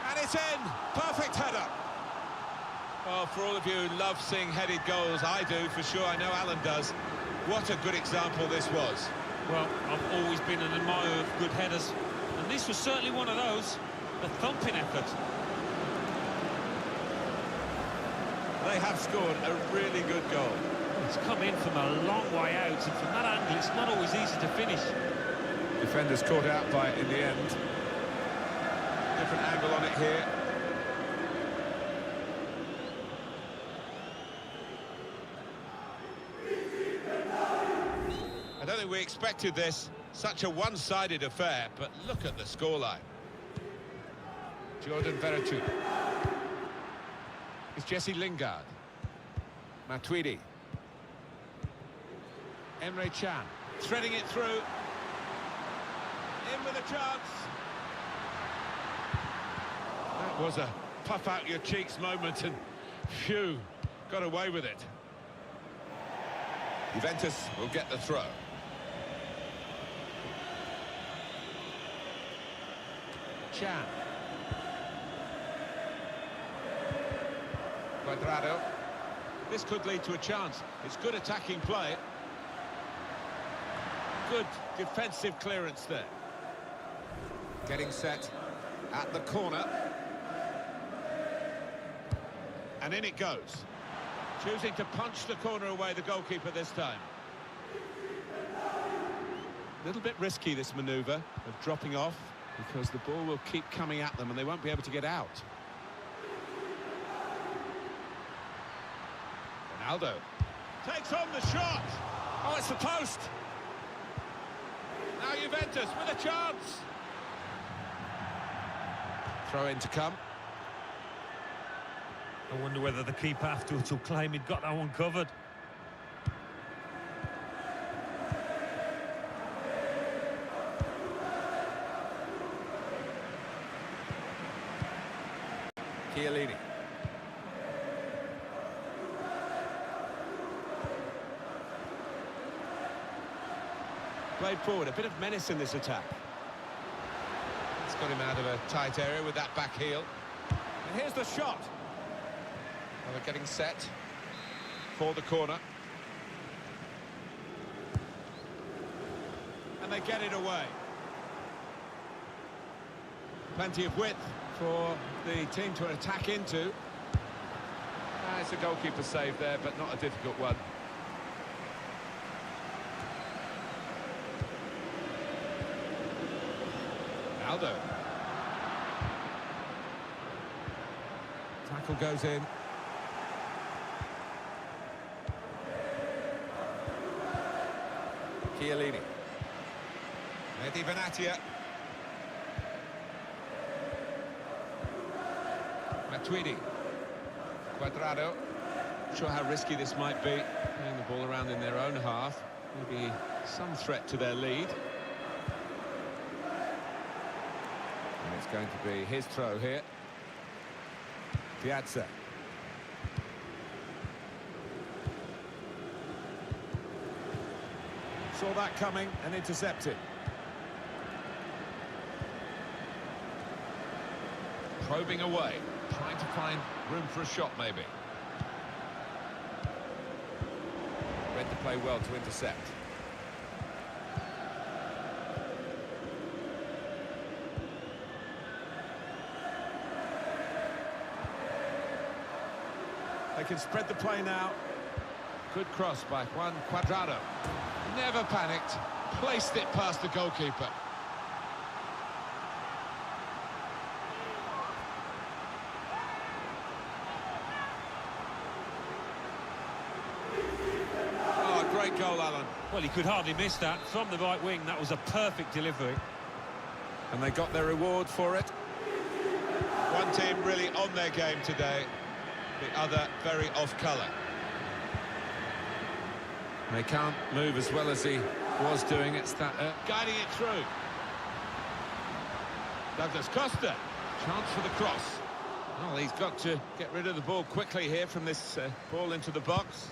And it's in! Perfect header! Oh, for all of you who love seeing headed goals, I do for sure, I know Alan does. What a good example this was. Well, I've always been an admirer of good headers. And this was certainly one of those. A thumping effort. They have scored a really good goal. It's come in from a long way out, and from that angle, it's not always easy to finish. Defenders caught out by it in the end. Different angle on it here. I don't think we expected this. Such a one-sided affair, but look at the scoreline. Jordan Veretout. It's Jesse Lingard. Matuidi. Emre Can. Threading it through. In with a chance. That was a puff out your cheeks moment and phew, got away with it. Juventus will get the throw. Can. Cuadrado. This could lead to a chance. It's good attacking play. Good defensive clearance there. Getting set at the corner. And in it goes. Choosing to punch the corner away, the goalkeeper this time. A little bit risky, this manoeuvre of dropping off, because the ball will keep coming at them and they won't be able to get out. Ronaldo takes on the shot. Oh, it's the post. Now Juventus with a chance. Throw in to come. I wonder whether the keeper afterwards will claim he'd got that one covered. Chiellini. Played forward, a bit of menace in this attack. It's got him out of a tight area with that back heel. And here's the shot. Well, they're getting set for the corner. And they get it away. Plenty of width for the team to attack into. It's a goalkeeper save there, but not a difficult one. Ronaldo. Tackle goes in. Chiellini. Eddie Benatia. Matuidi. Cuadrado. Not sure how risky this might be. Playing the ball around in their own half. Maybe some threat to their lead. And it's going to be his throw here. Piazza. Saw that coming and intercepted. Probing away, trying to find room for a shot maybe. Read the play well to intercept. They can spread the play now. Good cross by Juan Cuadrado. Never panicked, placed it past the goalkeeper. Oh, great goal, Alan. Well, he could hardly miss that. From the right wing, that was a perfect delivery. And they got their reward for it. One team really on their game today, the other very off colour. They can't move as well as he was doing. It's that guiding it through. Douglas Costa, chance for the cross. Well, he's got to get rid of the ball quickly here from this ball into the box.